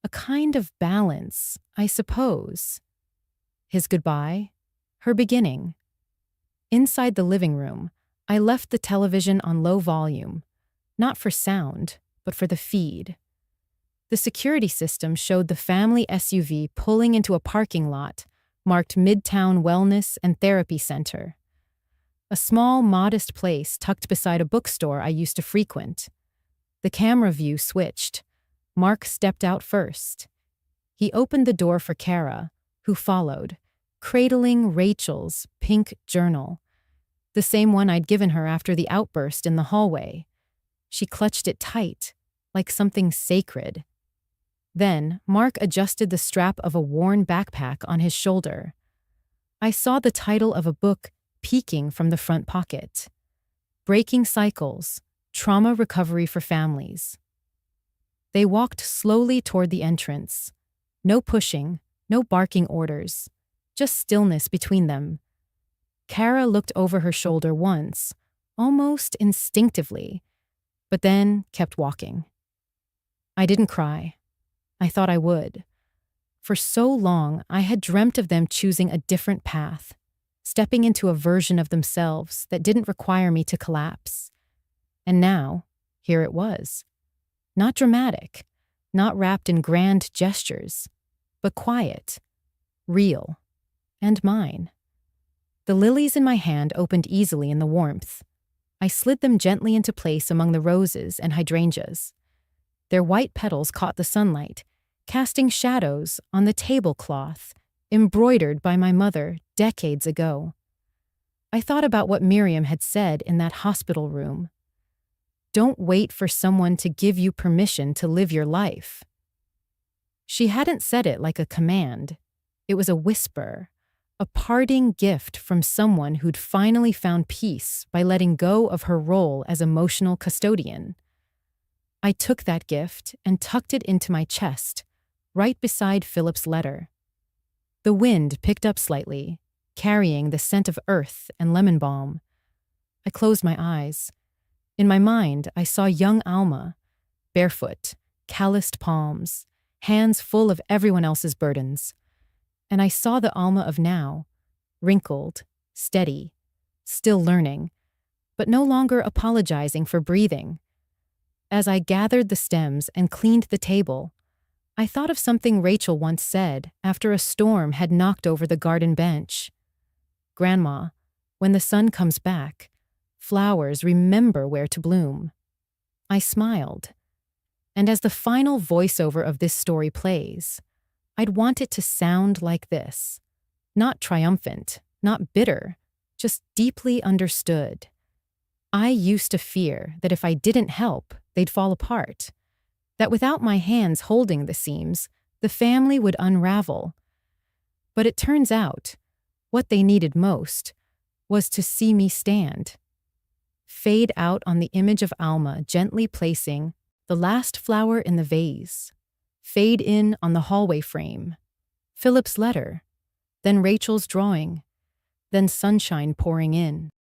A kind of balance, I suppose. His goodbye, her beginning. Inside the living room, I left the television on low volume, not for sound, but for the feed. The security system showed the family SUV pulling into a parking lot marked Midtown Wellness and Therapy Center, a small, modest place tucked beside a bookstore I used to frequent. The camera view switched. Mark stepped out first. He opened the door for Kara, who followed, cradling Rachel's pink journal, the same one I'd given her after the outburst in the hallway. She clutched it tight, like something sacred. Then, Mark adjusted the strap of a worn backpack on his shoulder. I saw the title of a book peeking from the front pocket. Breaking Cycles, Trauma Recovery for Families. They walked slowly toward the entrance. No pushing, no barking orders, just stillness between them. Kara looked over her shoulder once, almost instinctively, but then kept walking. I didn't cry. I thought I would. For so long, I had dreamt of them choosing a different path, stepping into a version of themselves that didn't require me to collapse. And now, here it was. Not dramatic, not wrapped in grand gestures, but quiet, real, and mine. The lilies in my hand opened easily in the warmth. I slid them gently into place among the roses and hydrangeas. Their white petals caught the sunlight, casting shadows on the tablecloth embroidered by my mother decades ago. I thought about what Miriam had said in that hospital room. Don't wait for someone to give you permission to live your life. She hadn't said it like a command. It was a whisper, a parting gift from someone who'd finally found peace by letting go of her role as emotional custodian. I took that gift and tucked it into my chest, right beside Philip's letter. The wind picked up slightly, carrying the scent of earth and lemon balm. I closed my eyes. In my mind, I saw young Alma, barefoot, calloused palms, hands full of everyone else's burdens. And I saw the Alma of now, wrinkled, steady, still learning, but no longer apologizing for breathing. As I gathered the stems and cleaned the table, I thought of something Rachel once said after a storm had knocked over the garden bench. "Grandma, when the sun comes back, flowers remember where to bloom." I smiled. And as the final voiceover of this story plays, I'd want it to sound like this. Not triumphant, not bitter, just deeply understood. I used to fear that if I didn't help, they'd fall apart. That without my hands holding the seams, the family would unravel. But it turns out, What they needed most was to see me stand. Fade out on the image of Alma gently placing the last flower in the vase. Fade in on the hallway frame. Philip's letter. Then Rachel's drawing. Then sunshine pouring in.